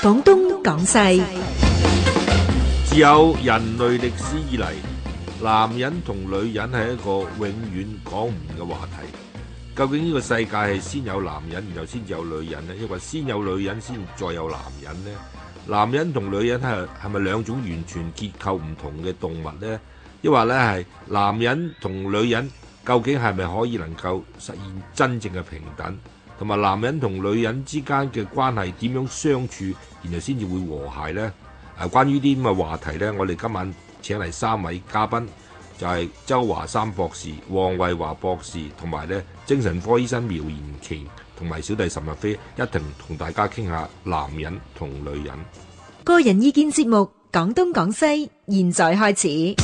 廣東廣西，自有人類歷史以嚟，男人同女人係一個永遠講唔完嘅話題。究竟呢個世界係先有男人，然後先至有女人呢？抑或先有女人先再有男人呢？男人同女人係咪兩種完全結構唔同嘅動物呢？抑或咧係男人同女人究竟係咪可以能夠實現真正嘅平等？同埋男人同女人之間嘅關係點樣相處，然後先至會和諧呢？關於啲咁嘅話題呢，我哋今晚請嚟3位嘉賓，就係周華山博士、黃惠華博士，同埋咧精神科醫生苗延瓊，同埋小弟岑日飛，一同同大家傾下男人同女人。個人意見節目《廣東廣西》，現在開始。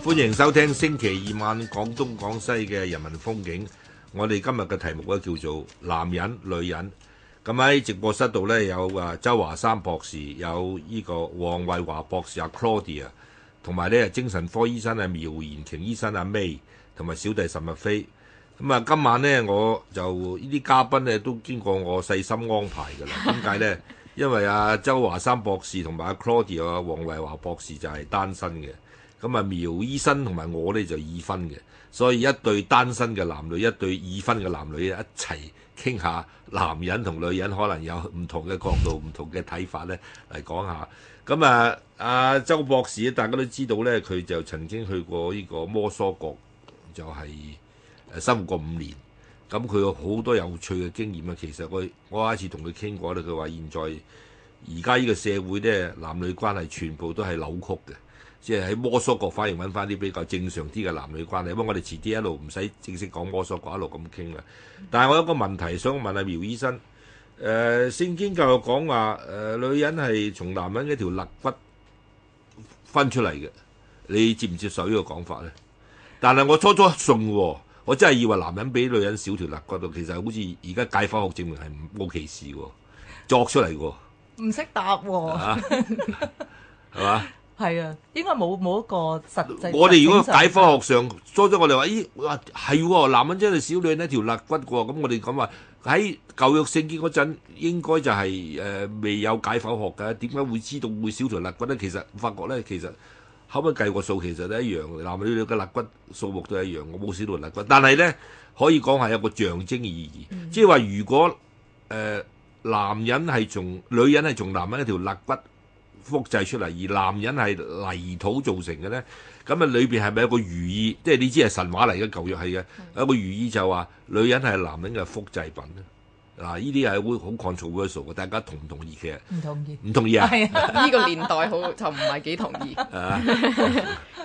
歡迎收聽星期2晚廣東廣西嘅人民風景。我哋今日嘅題目咧叫做男人女人。咁喺直播室度咧有周華山博士，有呢個黃惠華博士阿 Claudia， 同埋咧精神科醫生苗延瓊醫生阿 May， 同埋小弟岑日飛。咁今晚咧我就呢啲嘉賓咧都經過我細心安排㗎啦。點解咧？因為周華山博士同埋阿 Claudia 黃惠華博士就係單身嘅。咁苗醫生同埋我呢就已婚嘅，所以一對單身嘅男女，一對已婚嘅男女一齊傾下男人同女人可能有唔同嘅角度、唔同嘅睇法咧嚟講下。咁阿周博士大家都知道咧，佢就曾經去過呢個摩梭國，就係生活過5年。咁佢有好多有趣嘅經驗啊！其實我有一次同佢傾過咧，佢話現在而家呢個社會咧，男女關係全部都係扭曲嘅。即係喺摩梭國反而揾翻啲比較正常啲嘅男女關係，不過我哋遲啲一路唔使正式講摩梭國，一路咁傾啦。但係我有個問題想問下苗醫生，聖經教育講話女人係從男人一條肋骨分出嚟嘅，你接唔接受呢個講法咧？但係我初信喎，我真係以為男人比女人少條肋骨度，其實好似而家解剖學證明係冇歧視喎，作出嚟喎。唔識答喎，係嘛？係啊，應該冇一個實際。我哋如果解剖學上，初初我哋話，係喎，男人真係少女人一條肋骨喎。咁我哋講話喺舊約聖經嗰陣，應該就係未有解剖學㗎。點解會知道會少條肋骨咧？其實發覺咧，其實後尾計個數，其實都一樣，男女嘅肋骨數目都係一樣，我冇少條肋骨。但係咧，可以講係有個象徵意義，即係話如果男人係從女人係從男人一條肋骨複製出嚟，而男人係泥土造成嘅咧，咁裏邊係咪有個寓意？即係你知係神話嚟嘅，舊約係嘅，有個寓意就話女人係男人嘅複製品咧。嗱，呢啲係會好 controversial嘅，大家同唔同意？其實唔同意，唔同意啊！呢個年代好就唔係幾同意。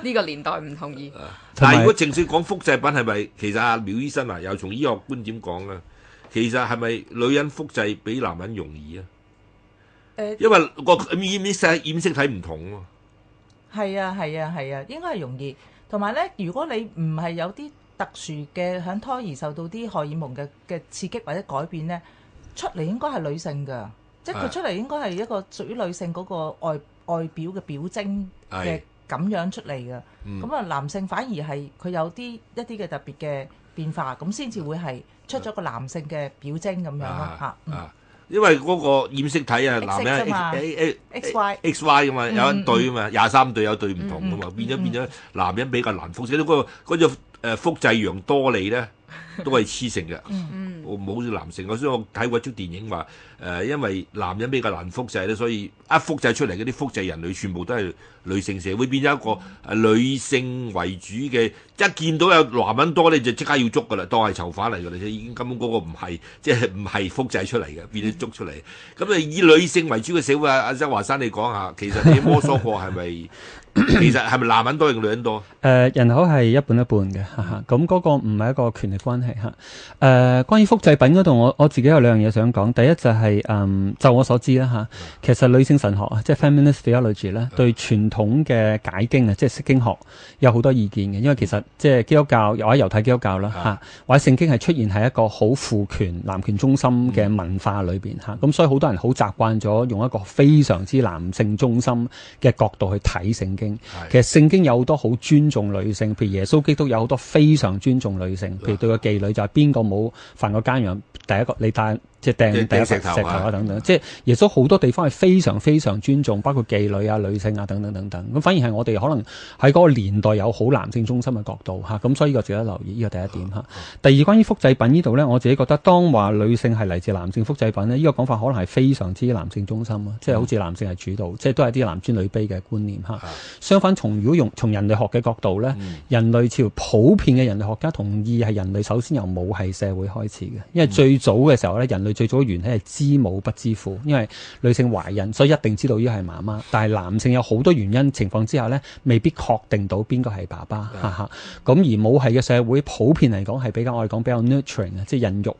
呢個年代唔同意。但係如果正式講複製品係咪？其實阿苗醫生又從醫學觀點講啊，其實係咪女人複製比男人容易啊？因為個染色體唔同喎。係啊，應該係容易。同埋咧，如果你唔係有啲特殊嘅響胎兒受到啲荷爾蒙嘅刺激或者改變咧，出嚟應該係女性㗎，即係佢出嚟應該係一個屬於女性嗰個外表嘅表徵嘅咁樣出嚟㗎。咁男性反而係佢有一啲嘅特別嘅變化，咁先至會係出咗個男性嘅表徵咁樣咯嚇。因為嗰個染色體男人 XY 噶嘛，有一對啊嘛，23對有對唔同噶嘛，變咗男人比較難複製。嗰隻複製羊多利咧，都係雌性嘅，冇男性。所以我睇過一出電影話，因為男人比較難複製咧，所以一複製出嚟嗰啲複製人類全部都係女性社會，變咗一個女性為主嘅。一見到有男人多咧，就即刻要捉噶啦，當係囚犯嚟噶啦，已經根本嗰個唔係複製出嚟嘅，變咗捉出嚟。咁以女性為主嘅社會，阿周華山你講下，其實你摩梭國係咪？其實係咪男人多定女人多？人口係一半一半嘅，咁嗰個唔係一個權力關係嚇。關於複製品嗰度，我自己有兩樣嘢想講。第一就係、就我所知啦嚇，其實女性神學啊，即係 feminist theology 咧，對傳統嘅解經啊，即係釋經學有好多意見嘅。因為其實即係基督教或者猶太基督教啦嚇，或者聖經係出現喺一個好父權、男權中心嘅文化裏邊嚇，咁所以好多人好習慣咗用一個非常之男性中心嘅角度去睇聖經。其實聖經有好多好尊重女性，譬如耶穌基督有好多非常尊重女性，譬如對個妓女就係邊個冇犯過奸淫，第一個你帶即係掟第一個石頭啊等等，即係耶穌好多地方係非常非常尊重，包括妓女啊、女性啊等等等等。咁反而係我哋可能喺嗰個年代有好男性中心嘅角度嚇，咁所以呢個值得留意，呢個第一點嚇。第二，關於複製品呢度咧，我自己覺得當話女性係嚟自男性複製品咧，呢個講法可能係非常之男性中心啊，即係好似男性係主導，即係都係啲男尊女卑嘅觀念嚇。相反，如果從人類學嘅角度咧，人類朝普遍嘅人類學家同意係人類首先由母系社會開始嘅，因為最早嘅時候咧，人類最早嘅源起係知母不知父，因為女性懷孕，所以一定知道呢個係媽媽。但係男性有好多原因情況之下咧，未必確定到邊個係爸爸。咁而母系嘅社會普遍嚟講係比較我哋講比較 nurturing 即係孕育，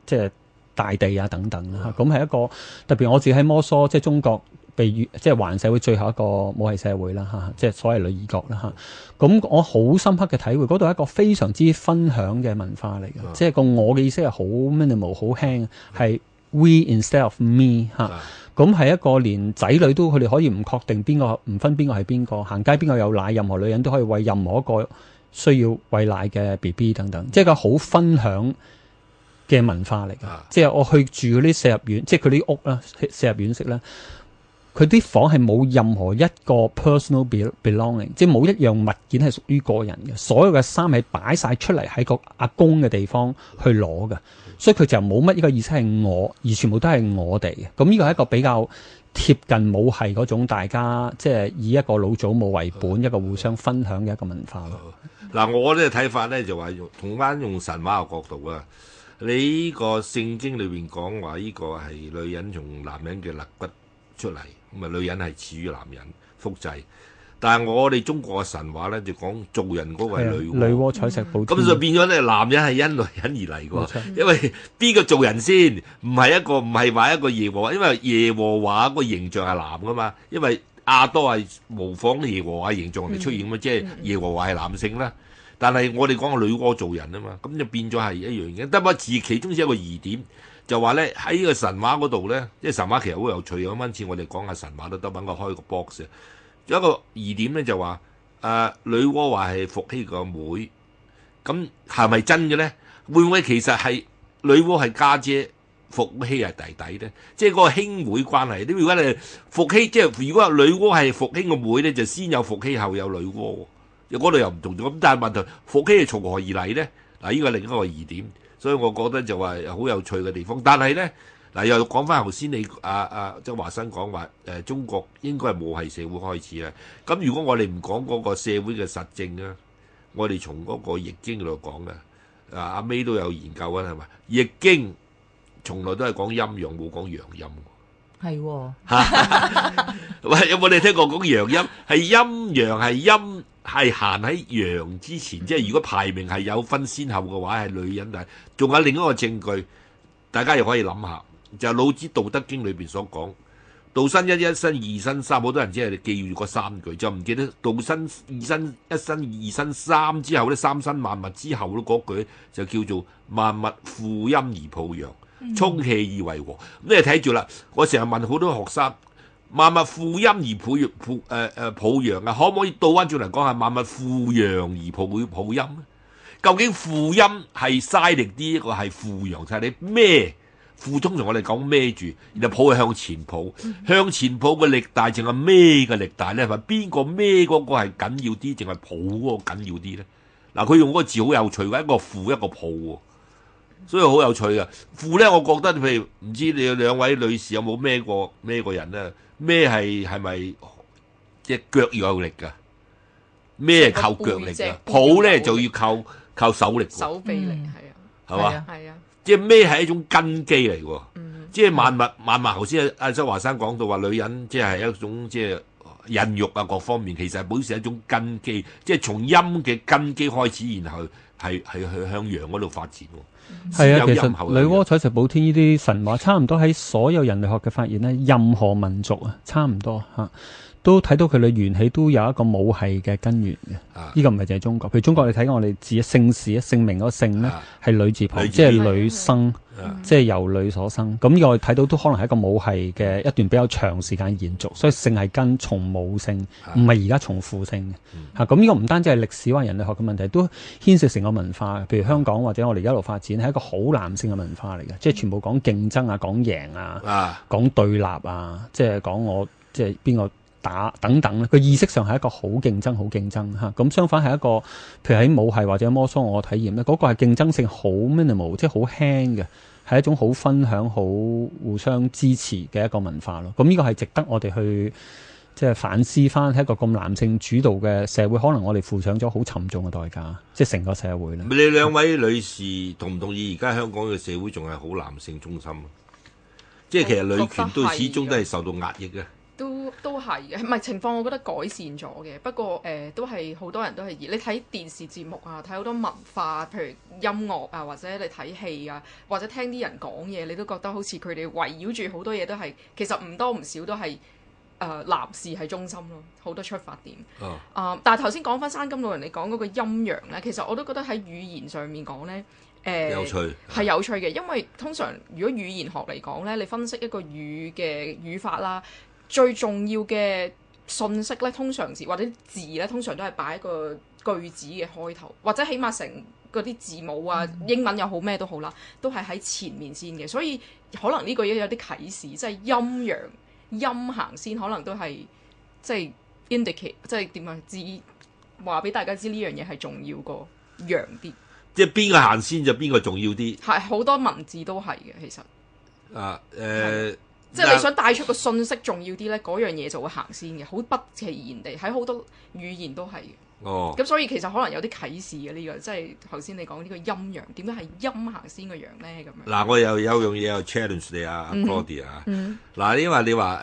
即係大地啊等等啦。咁係一個特別我自己喺摩梭即係中國。即係華人社會最後一個母系社會啦嚇，即係所謂女兒國啦嚇。咁我好深刻嘅體會，嗰度係一個非常之分享嘅文化嚟嘅，即係個我嘅意思係好 minimal 好輕，係 we instead of me 嚇。咁係一個連仔女都佢哋可以唔確定邊個，唔分邊個係邊個，行街邊個有奶，任何女人都可以餵任何一個需要餵奶嘅 BB 等等，即係個好分享嘅文化嚟嘅。即係我去住嗰啲四合院，即係佢啲屋啦，四合院式啦。佢啲房係冇任何一個 personal belonging， 即係冇一樣物件係屬於個人嘅，所有嘅衫係擺晒出嚟喺個阿公嘅地方去攞嘅，所以佢就冇乜呢個意思係我，而全部都係我哋嘅。咁呢個係一個比較貼近母系嗰種大家即係以一個老祖母為本，一個互相分享嘅一個文化咯。嗱，我呢睇法咧就話用神話嘅角度啊，你呢個聖經裏邊講話呢個係女人從男人嘅肋骨出嚟。咁啊，女人係似於男人複製，但係我哋中國嘅神話咧就講做人嗰個係女媧採石補天，咁就變咗咧，男人係因女人而嚟嘅，因為邊個做人先？唔係話一個耶和華，因為耶和華個形象係男噶嘛，因為亞多係模仿耶和華形象嚟出現嘛，即係耶和華係男性啦。但係我哋講個女媧做人啊嘛，咁就變咗係一樣嘅。得不過其中有一個疑點。就話咧喺呢個神話嗰度咧，即係神話其實好有趣。有今次我哋講下神話都得，揾我開個 box。有一個疑點咧就話，女媧話係伏羲個妹，咁係咪真嘅咧？會唔會其實係女媧係家姐，伏羲係弟弟咧？即係嗰個兄妹關係。如果你伏羲，即係如果女媧係伏羲個妹咧，就先有伏羲後有女媧。嗰度又唔同咗。咁但係問題，伏羲係從何而嚟咧？嗱，呢個另一個疑點。所以我覺得就話好有趣嘅地方，但係咧嗱又講翻頭先你即係華生講話中國應該係母系社會開始啦。咁如果我哋唔講嗰個社會嘅實證啊，我哋從嗰個易經度講嘅，阿 May 都有研究啊，係咪？易經從來都係講陰陽，冇講陽陰。係喎，喂，有冇你聽過講陽陰？係陰陽係陰。係行喺陽之前，即係如果排名係有分先後嘅話，係女人。但係仲有另一個證據，大家又可以諗下，就係老子《道德經》裏邊所講，道生一，一生二生三。好多人只係記住嗰三句，就唔記得道生二生一生二生三之後咧，三生萬物之後咧嗰句就叫做萬物負陰而抱陽，充氣而為和。咁你睇住啦，我成日問好多學生。萬物負陰而抱陽啊，可唔可以倒翻轉嚟講係萬物負陽而抱陰咧？究竟負陰係嘥力啲，一個係負陽就係你孭負，通常我哋講孭住，然後抱係向前抱，向前抱嘅力大，淨係孭嘅力大咧？係咪邊個孭嗰個係緊要啲，淨係抱嗰個緊要啲咧？嗱，佢用嗰個字好有趣嘅，一個負一個抱喎，所以好有趣嘅。負咧，我覺得譬如唔知你兩位女士有冇孭過人咧？咩係咪隻腳要有力㗎？咩係靠腳力㗎？抱咧就要靠手力，手臂力係啊，係嘛？係啊，即係咩係一種根基嚟喎？即係萬物頭先阿周華生講到話女人即係一種即係孕育啊各方面，其實係本身係一種根基，即係從陰嘅根基開始，然後係去向陽嗰度發展喎。係啊，其先有陰後實女媧採石補天呢啲神話，差唔多喺所有人類學嘅發現咧，任何民族啊，差唔多嚇。都睇到佢哋源起都有一個母系嘅根源嘅，呢個唔係淨係中國。譬如中國你睇我哋字姓氏姓名嗰個姓咧係女字旁，即係女生，即係由女所生。咁呢個我哋睇到都可能係一個母系嘅一段比較長時間延續，所以姓係根從母姓，唔係而家從父姓嘅。咁呢個唔單止係歷史或人類學嘅問題，都牽涉成個文化。譬如香港或者我哋一路發展係一個好男性嘅文化嚟嘅，即係全部講競爭啊，講贏啊，講對立啊，即係講我即係邊個打等等咧，佢意識上係一個好競爭嚇。咁相反係一個，譬如喺母系或者摩梭我體驗咧，嗰個係競爭性好 minimal，即係好輕嘅，係一種好分享、好互相支持嘅一個文化咯。咁呢個係值得我哋去即係反思翻，喺一個咁男性主導嘅社會，可能我哋付上咗好沉重嘅代價，即係成個社會咧。你兩位女士同唔同意而家香港嘅社會仲係好男性中心啊？即係其實女權都始終都係受到壓抑嘅。都係嘅，唔係情況，我覺得改善咗嘅。不過都係好多人都係你睇電視節目啊，睇好多文化，譬如音樂啊，或者你睇戲啊，或者聽啲人講嘢，你都覺得好似佢哋圍繞住好多嘢都係，其實唔多唔少都係男士係中心咯，好多出發點。但係頭先講翻山金老人你講嗰個陰陽咧，其實我都覺得喺語言上面講咧。有趣係有趣嘅，因為通常如果語言學嚟講咧，你分析一個語嘅語法啦，最重要嘅信息咧，通常或者字咧，通常都係擺喺個句子嘅開頭，或者起碼成嗰啲字母啊，英文又好咩都好啦，都係喺前面先嘅。所以可能呢個嘢有啲啟示，即係陰陽陰行先，可能都係即係 indicate，即係點啊？話俾大家知呢樣嘢係重要過陽啲。即係邊個行先就邊個重要啲，係好多文字都係嘅，其實即係你想帶出個信息重要啲咧，嗰樣嘢就會行先嘅，好不其然地喺好多語言都係嘅。咁所以其實可能有啲啟示嘅呢個，即係頭先你講呢個陰陽，點解係陰行先個陽咧？咁樣嗱，我又有樣嘢又 challenge 你啊 Claudia 啊。嗱，因為你話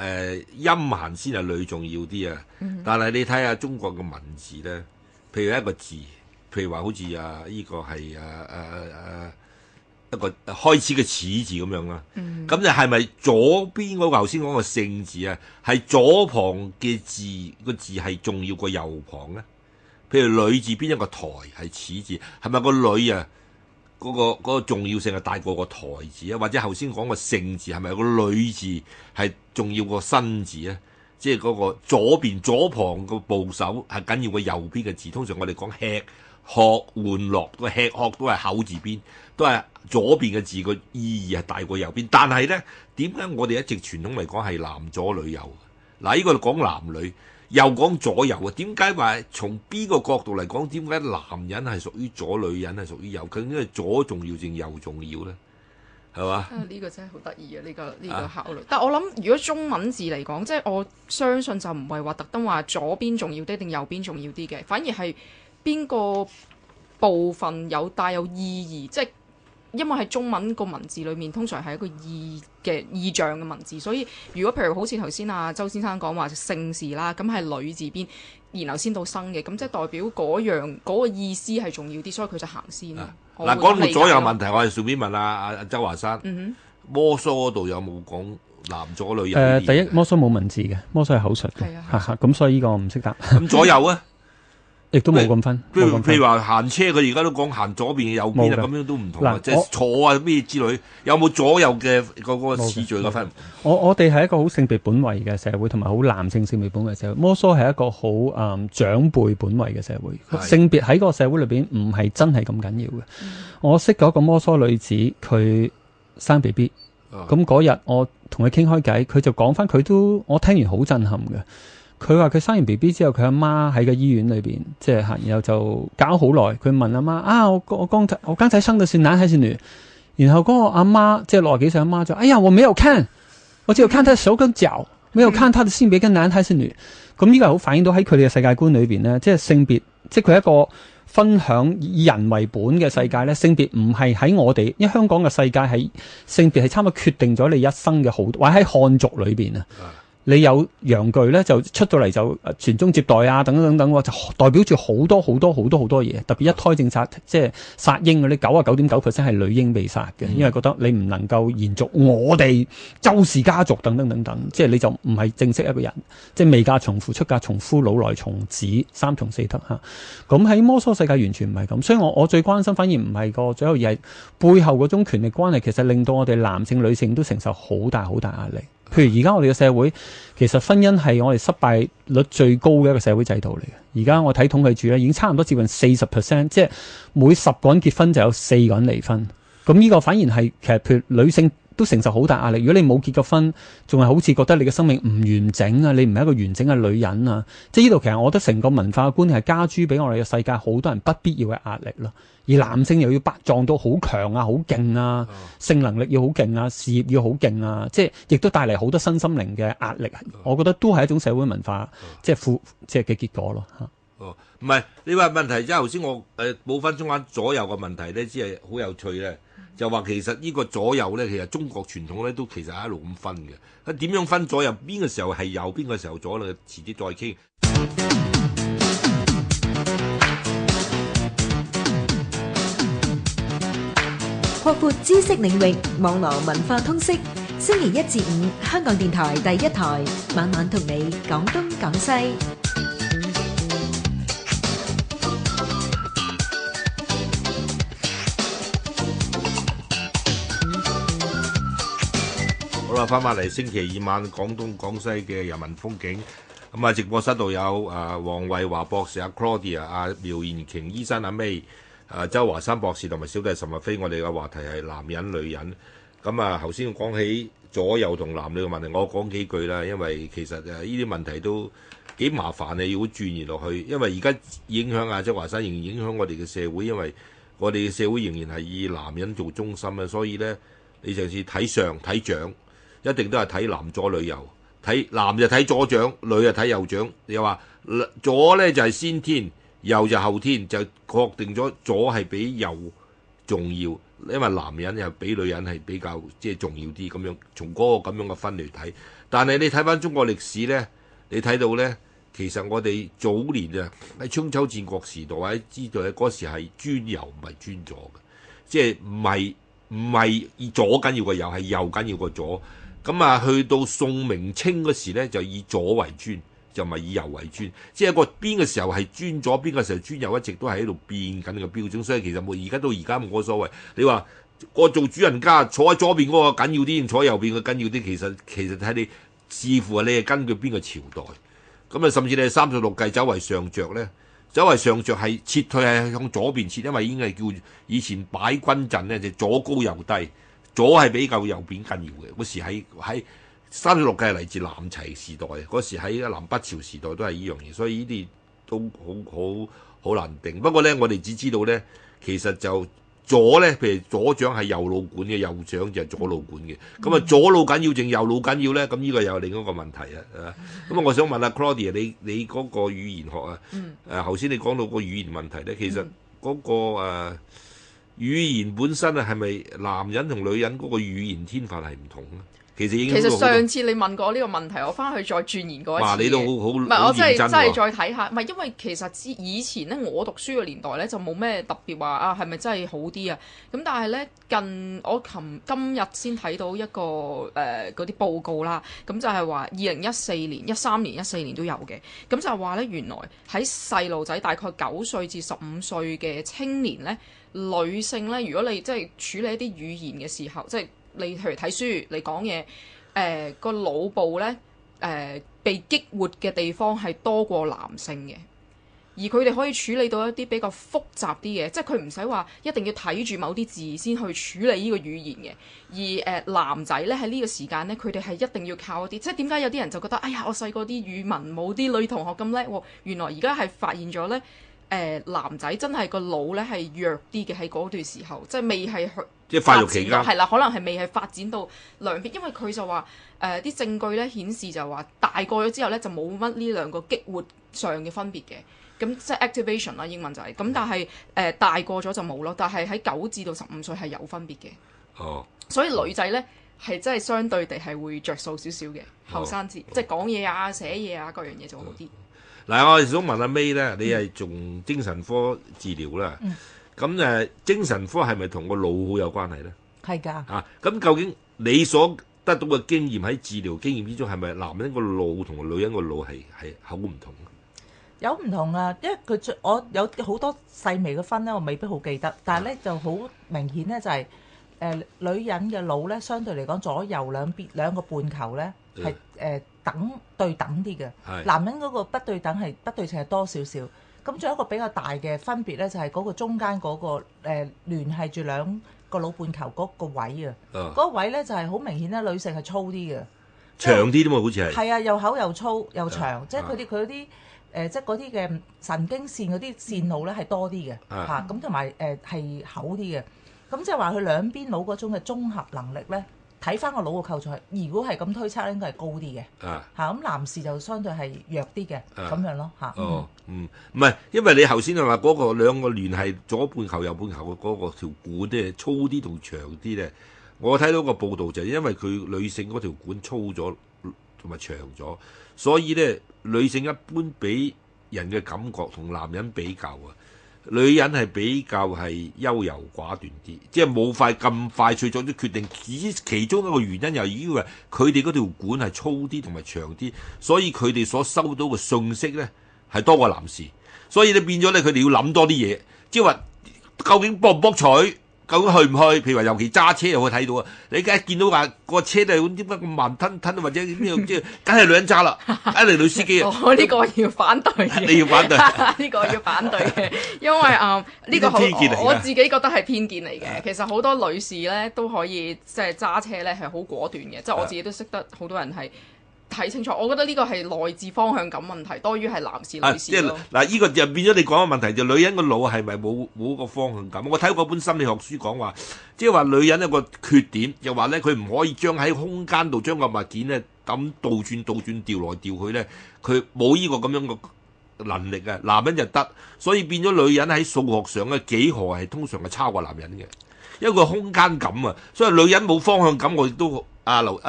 陰行先係女重要啲啊，但係你睇下中國嘅文字咧，譬如一個字。譬如話好似呢個係一個開始嘅始字咁樣啦，咁就係咪左邊嗰個頭先講個姓字啊，係左旁嘅字個字係重要過右旁咧？譬如女字邊一個台係始字，係咪個女啊嗰個重要性係大過個台字啊？或者頭先講個姓字係咪個女字係重要過身字啊？即係嗰個左旁個部首係緊要過右邊嘅字。通常我哋講吃喝玩樂，個吃喝都係口字邊，都係左邊嘅字個意義係大過右邊。但係咧，點解我哋一直傳統嚟講係男左女右？嗱，呢個講男女，又講左右啊？點解話從邊個角度嚟講？點解男人係屬於左，女人係屬於右？究竟係左重要定右重要咧？係嘛？呢個真係好得意啊！呢個考慮。但係我諗，如果中文字嚟講，即係我相信就唔係話特登話左邊重要啲定右邊重要啲嘅，反而係邊個部分帶有意義，即係因為喺中文個文字裏面，通常係一個意象嘅文字，所以如果譬如好似頭先周先生講話姓氏啦，咁係女字邊，然後先到生嘅，咁即係代表嗰個意思係重要啲，所以佢就行先。嗱，講到左右問題，我哋順便問阿周華山，摩梭嗰度有冇講男左女右？第一摩梭冇文字嘅，摩梭係口述嘅，咁所以呢個我唔識答。咁左右啊？亦都冇咁分，譬如話行車，佢而家都講行左邊右邊啊，咁樣都唔同啊，即係坐啊咩之類，有冇左右嘅嗰個次序嘅分？我哋係一個好性別本位嘅社會，同埋好男性別本位嘅社會。摩梭係一個好長輩本位嘅社會，性別喺個社會裏邊唔係真係咁緊要嘅。我識嗰個摩梭女子，佢生 BB，咁嗰日我同佢傾開偈，佢就講翻我聽完好震撼嘅。佢話佢生完 BB 之後，佢阿媽喺個醫院裏邊，即係然後就搞好耐。佢問阿媽我剛才生的是男還是女？然後嗰個阿媽即係60幾歲阿媽就，哎呀，我沒有看，我只有看他的手跟腳，沒有看他的性別跟男還是女。咁呢個係好反映到喺佢哋嘅世界觀裏邊呢，即係性別，即係佢一個分享以人為本嘅世界呢，性別唔係喺我哋，因為香港嘅世界係性別係差唔多決定咗你一生嘅好，或者喺漢族裏邊啊。你有陽具咧，就出到嚟就傳宗接代啊，等等等，就代表住好多嘢。特別一胎政策，即係殺嬰嗰啲99.9% 係女嬰被殺嘅，因為覺得你唔能夠延續我哋周氏家族等等，即係你就唔係正式一個人，即係未嫁從父，出嫁從夫，老來從子，三從四德嚇。咁喺摩梭世界完全唔係咁，所以我最關心反而唔係個最後，而係背後嗰種權力關係，其實令到我哋男性女性都承受好大壓力。譬如而家我哋嘅社會，其實婚姻係我哋失敗率最高嘅一個社會制度嚟嘅。而家我睇統計住咧，已經差唔多接近40%，即係每10個人結婚就有4個人離婚。咁呢個反而係其實譬如女性都承受好大壓力。如果你冇結過婚，仲係好似覺得你嘅生命唔完整啊，你唔係一個完整嘅女人啊。即係呢度其實我覺得成個文化嘅觀念係加諸俾我哋嘅世界好多人不必要嘅壓力咯。而男性又要撞到好強啊、好勁啊，性能力要好勁啊，事業要好勁啊，即係亦都帶嚟好多身心靈嘅壓力。我覺得都係一種社會文化即係嘅結果咯嚇。哦，唔係你話問題，即係頭先我冇分中間左右嘅問題咧，只係好有趣咧。就話其實呢個左右咧，其實中國傳統咧都其實係一路咁分嘅。點樣分左右？邊個時候係右，邊個時候左咧？遲啲再傾。擴闊知識領域，網絡文化通識。星期一至五，香港電台第一台，晚晚同你講東講西。好啦，翻返嚟星期二晚廣東廣西嘅人民風景。咁啊，直播室度有黃惠華博士、Claudia、苗賢瓊醫生、May、周華山博士同埋小弟岑日飛。我哋嘅話題係男人女人。咁啊，頭先講起左右同男女嘅問題，我講幾句啦。因為其實呢啲問題都幾麻煩嘅，要轉移落去。因為而家影響周華山仍然影響我哋嘅社會，因為我哋嘅社會仍然係以男人做中心啊，所以咧你就似睇相睇掌，一定都係睇男左女右。睇男就睇左掌，女就睇右掌。你話左咧就係先天，右就後天，就確定咗左係比右重要，因為男人又比女人係比較即係重要啲咁樣。從嗰個咁樣嘅分嚟睇，但係你睇翻中國歷史咧，你睇到咧，其實我哋早年啊喺春秋戰國時代或者知道咧嗰時係專右唔係專左嘅，即係唔係以左緊要過右，係右緊要過左。咁啊，去到宋明清嗰時咧，就以左為尊，就唔係以右為尊。即係邊個時候係專左，邊個時候專右，一直都係喺度變緊嘅標準。所以其實而家到而家冇乜所謂。你話我做主人家坐喺左邊嗰個緊要啲，定坐喺右邊嘅緊要啲？其實睇你視乎你係根據邊個朝代。咁啊，甚至你係36計走為上着咧，走為上着係撤退係向左邊撤，因為已經係叫以前擺軍陣咧就左高右低。左係比較右邊緊要嘅，嗰時喺36計係嚟自南齊時代，嗰時喺南北朝時代都係呢樣嘢，所以呢啲都好難定。不過咧，我哋只知道咧，其實就左咧，譬如左掌係右腦管嘅，右掌就係左腦管嘅。咁啊，左腦緊要定右腦緊要咧？咁呢個又係另一個問題啊。咁啊，我想問下 Claudia， 你嗰個語言學啊，頭先你講到個語言問題咧，其實嗰個語言本身係咪男人同女人嗰個語言天分係唔同咧？其實上次你問過呢個問題，我翻去再鑽研過一次。哇！你都好唔係我真係再睇下，唔係因為其實以前咧，我讀書嘅年代咧就冇咩特別話係咪真係好啲啊？咁但係咧我今日先睇到一個嗰啲報告啦，咁就係話2014年、13年、14年都有嘅，咁就係話咧原來喺細路仔大概9歲至15歲嘅青年咧，女性咧，如果你即係處理一啲語言嘅時候，即係你譬如睇書、你講嘢，個腦部咧被激活嘅地方係多過男性嘅，而佢哋可以處理到一啲比較複雜啲嘅，即係佢唔使話一定要睇住某啲字先去處理呢個語言嘅。而男仔咧喺呢個時間咧，佢哋係一定要靠一啲，即係點解有啲人就覺得哎呀我細個啲語文冇啲女同學咁叻喎？原來而家係發現咗咧。男仔真係個腦咧係弱啲嘅，喺嗰段時候，即係未係去即係發育期間，係啦，可能係未係發展到兩邊，因為佢就話啲證據咧顯示就話大個咗之後咧就冇乜呢兩個激活上嘅分別嘅，咁即係 activation 啦，英文就係咁，但係大個咗就冇咯，但係喺9至到15歲係有分別嘅。哦，所以女仔咧係真係相對地係會着數少少嘅。後生即係講嘢啊、寫嘢啊各樣嘢就好啲。嗱，我想問阿 May 咧，你係做精神科治療啦，咁精神科係咪同個腦好有關係咧？係㗎。啊，咁究竟你所得到嘅經驗喺治療經驗之中，係咪男人個腦同女人個腦係好唔同？有唔同啊，因為我有好多細微嘅分咧，我未必好記得，但係咧就好明顯咧就係、女人嘅腦咧，相對嚟講左右兩個半球咧係對等啲嘅，男人嗰個不對等係不對稱係多少少。咁仲有一個比較大嘅分別咧，就係嗰個中間嗰個聯繫住兩個腦半球嗰個位啊，嗰個位咧就係好明顯咧，女性係粗啲嘅，長啲啫嘛，好似係。係啊，又厚又粗又長，即係佢啲即係嗰啲嘅神經線嗰啲線路咧係多啲嘅嚇，咁同埋係厚啲嘅，咁即係話佢兩邊腦嗰種嘅綜合能力咧，睇翻個腦嘅構造係，如果係咁推測咧，應該係高啲嘅嚇，咁男士就相對係弱啲嘅咁樣咯嚇。唔係，因為你頭先話嗰個兩個聯繫左半球右半球嘅嗰個條管咧粗啲同長啲咧，我睇到個報道就係因為佢女性嗰條管粗咗同埋長咗，所以咧女性一般俾人嘅感覺同男人比較啊，女人係比較係優柔寡斷啲，即係冇咁快脆作出決定。其中一個原因又因為佢哋嗰條管係粗啲同埋長啲，所以佢哋所收到嘅信息咧係多過男士，所以你變咗咧佢哋要諗多啲嘢，即係話究竟博唔博取？究竟去唔去？譬如話，尤其揸車又會睇到啊！你梗係見到話個車咧點解咁慢吞或者咩即係，梗係女人揸啦，梗係女司機啊！我呢個要反對嘅，你要反對呢個要反對嘅，因為呢個我自己覺得係偏見嚟嘅。其實好多女士咧都可以即係揸車咧係好果斷嘅，即係我自己都識得好多人係睇清楚。我覺得呢個係內置方向感問題多於係男士女士咯。嗱，呢個就變咗你講嘅問題，就女人個腦係咪冇個方向感？我睇過本心理學書講話，即係話女人一個缺點，就話咧佢唔可以將喺空間度將個物件咧咁倒轉調來調去咧，佢冇呢個咁樣嘅能力啊。男人就得，所以變咗女人喺數學上嘅幾何係通常係超過男人嘅，因為個空間感啊。所以女人冇方向感，我亦都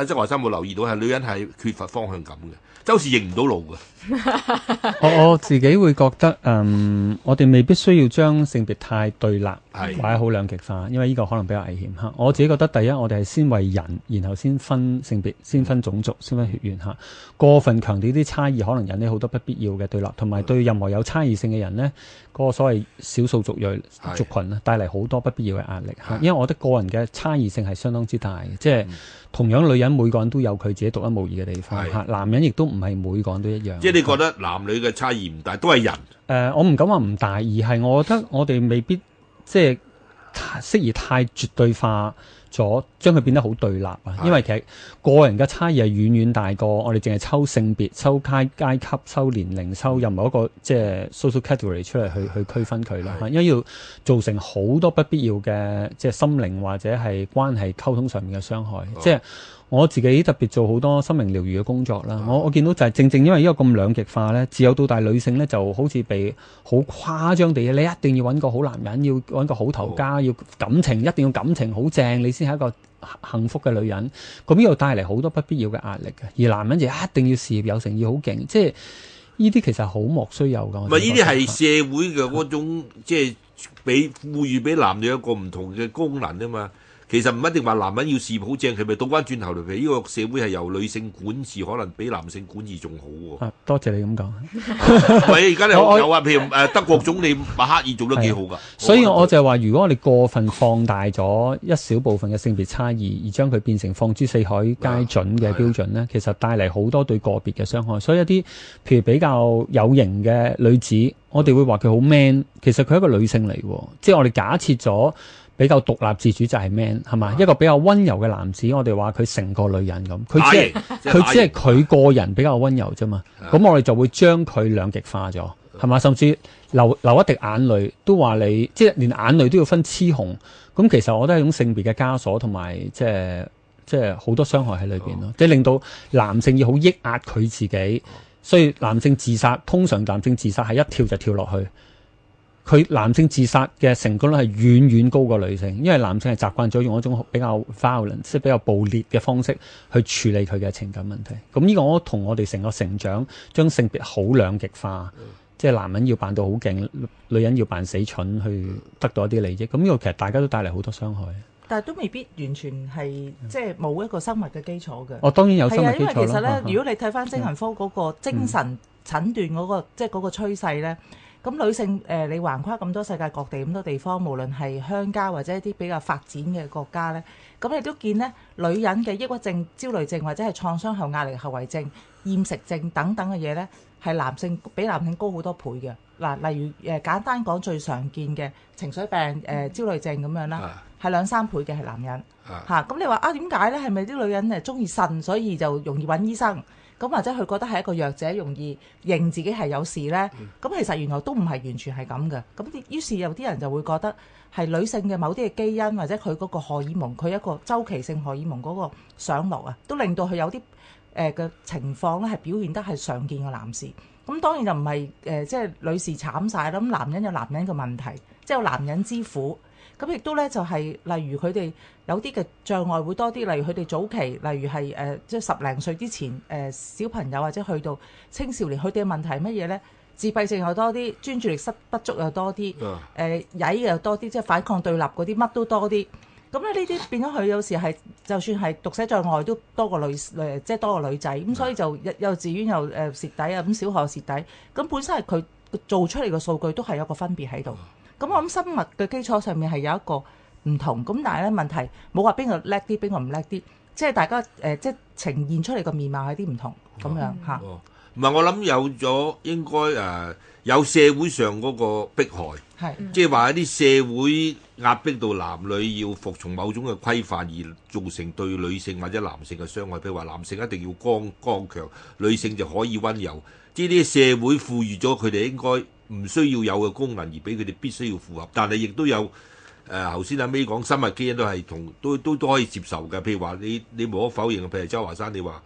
周華山冇留意到係女人係缺乏方向感嘅，周時認唔到路嘅。我自己會覺得，我哋未必需要將性別太對立，或者好兩極化，因為呢個可能比較危險嚇。我自己覺得，第一，我哋係先為人，然後先分性別，先分種族，先分血緣嚇。過分強調啲差異，可能引起好多不必要嘅對立，同埋對任何有差異性嘅人呢，嗰個所謂少數族裔族群啊，帶嚟好多不必要嘅壓力嚇。因為我覺得個人嘅差異性係相當之大嘅，即係同樣女人每個人都有佢自己獨一無二嘅地方嚇，男人亦都唔係每個人都一樣。即係你覺得男女嘅差異唔大，都係人。我唔敢話唔大，而係我覺得我哋未必即係適宜太絕對化咗，將佢變得好對立啊。因為其實個人嘅差異係遠遠大過我哋淨係抽性別、抽階級、抽年齡、抽任何一個即係 social category 出嚟去區分佢啦。因為要造成好多不必要嘅即係心靈或者係關係溝通上面嘅傷害，即係。我自己特別做好多心靈療愈嘅工作啦，我見到就係正因為呢個咁兩極化咧，自由到大女性咧就好似被好誇張地，你一定要揾個好男人，要揾個好頭家，要感情，一定要感情好正，你先係一個幸福嘅女人。咁呢度帶嚟好多不必要嘅壓力嘅，而男人就一定要事業有成，要好勁，即係呢啲其實好莫須有㗎。唔係呢啲係社會嘅嗰種即係俾賦予俾男女一個唔同嘅功能啊嘛。其實唔一定話男人要事業好正，佢咪倒翻轉頭嚟？呢個社會係由女性管治，可能比男性管治仲好喎。多謝你咁講。喂，而家你有啊？譬如德國總理默克爾做得幾好㗎。所以我就係話，如果我哋過分放大咗一小部分嘅性別差異，而將佢變成放諸四海皆準嘅標準呢，其實帶嚟好多對個別嘅傷害。所以一啲譬如比較有型嘅女子，我哋會話佢好 man，其實佢係一個女性嚟喎。即係我哋假設咗。比較獨立自主就係 man 係嘛？一個比較溫柔嘅男子，我哋話佢成個女人咁，佢只係佢個人比較溫柔啫嘛。咁我哋就會將佢兩極化咗，係嘛？甚至流一滴眼淚都話你，即係連眼淚都要分雌雄。咁其實我都係一種性別嘅枷鎖，同埋即係好多傷害喺裏邊咯。即係令到男性要好抑壓佢自己，所以男性自殺通常男性自殺係一跳就跳落去。佢男性自殺嘅成功率係遠遠高過女性，因為男性係習慣咗用一種比較 violent， 即係比較暴烈嘅方式去處理佢嘅情感問題。咁呢個我同我哋成個成長將性別好兩極化，即係男人要扮到好勁，女人要扮死蠢去得到一啲利益。咁呢個其實大家都帶嚟好多傷害。但係都未必完全係即係冇一個生物嘅基礎嘅。當然有生物基礎啦。因為其實咧，如果你睇翻精神科嗰個精神診斷嗰個即係嗰個趨勢咧，咁女性你橫跨咁多世界各地咁多地方，無論係鄉郊或者一啲比較發展嘅國家咧，咁你都見咧女人嘅抑鬱症、焦慮症或者係創傷後壓力後遺症、厭食症等等嘅嘢咧，係比男性高好多倍嘅。嗱，例如簡單講最常見嘅情緒病焦慮症咁樣啦，係2-3倍嘅係男人嚇。咁你話點解咧？係咪啲女人中意腎，所以就容易揾醫生？咁或者佢覺得係一個弱者，容易認自己係有事呢？咁其實原來都唔係完全係咁嘅。咁於是有啲人就會覺得係女性嘅某啲嘅基因，或者佢嗰個荷爾蒙，佢一個周期性荷爾蒙嗰個上落啊，都令到佢有啲嘅情況咧係表現得係常見嘅男士。咁當然就唔係即係女士慘晒啦。咁男人有男人嘅問題，即係有男人之苦。咁亦都咧就係例如佢哋有啲嘅障礙會多啲，例如佢哋早期，例如係即係10零歲之前小朋友或者去到青少年，佢哋嘅問題係乜嘢咧？自閉症又多啲，專注力不足又多啲，曳又多啲，即係反抗對立嗰啲乜都多啲。咁咧呢啲變咗佢有時係就算係讀寫障礙都多過即係多過女仔，咁所以就幼稚園又蝕底啊，咁小學蝕底。咁本身係佢做出嚟嘅數據都係有個分別喺度。咁我諗生物嘅基礎上面係有一個唔同，咁但係咧問題冇話邊個叻啲，邊個唔叻啲，即係大家即係呈現出嚟個面貌係啲唔同咁樣嚇。唔係我諗有咗應該有社會上嗰個迫害，即係話一啲社會壓迫到男女要服從某種嘅規範，而造成對女性或者男性嘅傷害。譬如話男性一定要剛強，女性就可以溫柔。即係啲社會賦予咗佢哋應該唔需要有嘅功能，而俾佢哋必須要符合。但係亦都有頭先阿 May 講生物基因都係都可以接受嘅。譬如話你無可否認，譬如周華山你話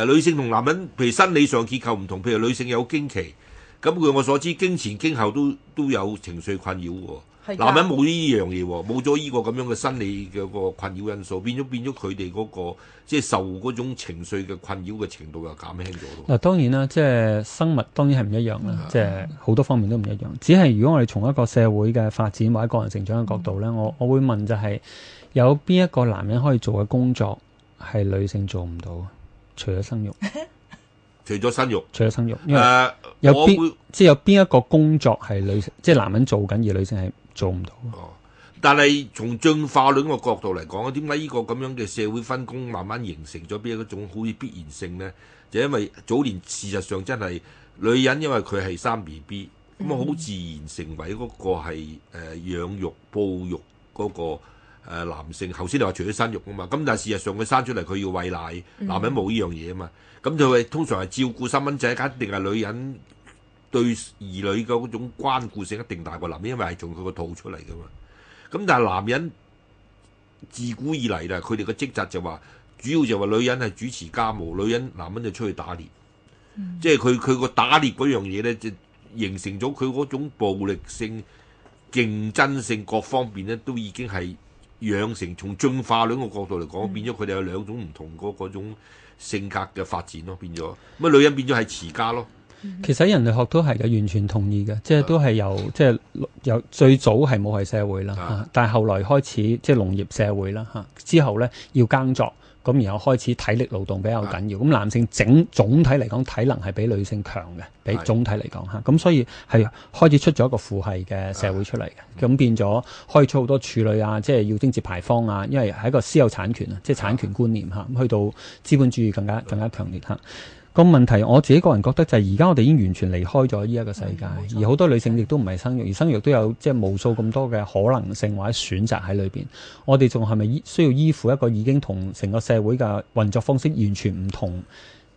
女性同男人譬如生理上結構唔同，譬如女性有經期，咁據我所知經前經後都有情緒困擾喎。男人冇呢樣嘢喎，冇咗呢個咁樣嘅生理嘅個困擾因素，變咗佢哋嗰個即係受嗰種情緒嘅困擾嘅程度又減輕咗咯。嗱當然啦，即係生物當然係唔一樣啦，即係好多方面都唔一樣。只係如果我哋從一個社會嘅發展或者個人成長嘅角度咧，我會問就係有邊一個男人可以做嘅工作係女性做唔到？除咗生育，除咗生育，因為有邊一個工作係即係男人做緊而女性係做唔到？但係從進化論個角度嚟講，點解呢個咁樣嘅社會分工慢慢形成咗邊一種好似必然性呢？就因為早年事實上真係女人因為佢係生 BB， 咁好自然成為嗰個係養育哺育嗰個男性。頭先你話除咗生育啊嘛，咁但係事實上佢生出嚟佢要餵奶，男人冇呢樣嘢啊嘛。咁就係通常係照顧細蚊仔，一定係女人對兒女嘅嗰種關顧性一定大過男人，因為係從佢個肚出嚟噶嘛。咁但係男人自古以嚟啦，佢哋嘅職責就話，主要就話女人係主持家務，男人就出去打獵。即係佢個打獵嗰樣嘢咧，就形成咗佢嗰種暴力性、競爭性各方面咧，都已經係養成。從進化論個角度嚟講，變咗佢哋有兩種唔同嗰種性格嘅發展咯，變咗咁女人變咗係持家咯。其實人類學都係嘅，完全同意嘅，即係都係由最早係母系社會啦，但係後來開始即係農業社會啦，之後咧要耕作，咁然後開始體力勞動比較緊要，咁男性總體嚟講體能係比女性強嘅，比總體嚟講嚇，咁所以係開始出咗一個父系嘅社會出嚟嘅，咁變咗可以出好多處女啊，即係要貞節牌坊啊，因為係一個私有產權啊，即係產權觀念嚇，去到資本主義更加強烈嚇。個問題我自己個人覺得就係而家我哋已經完全離開咗呢一個世界，而好多女性亦都唔係生育，而生育都有即係無數咁多嘅可能性或者選擇喺裏邊。我哋仲係咪需要依附一個已經同成個社會嘅運作方式完全唔同？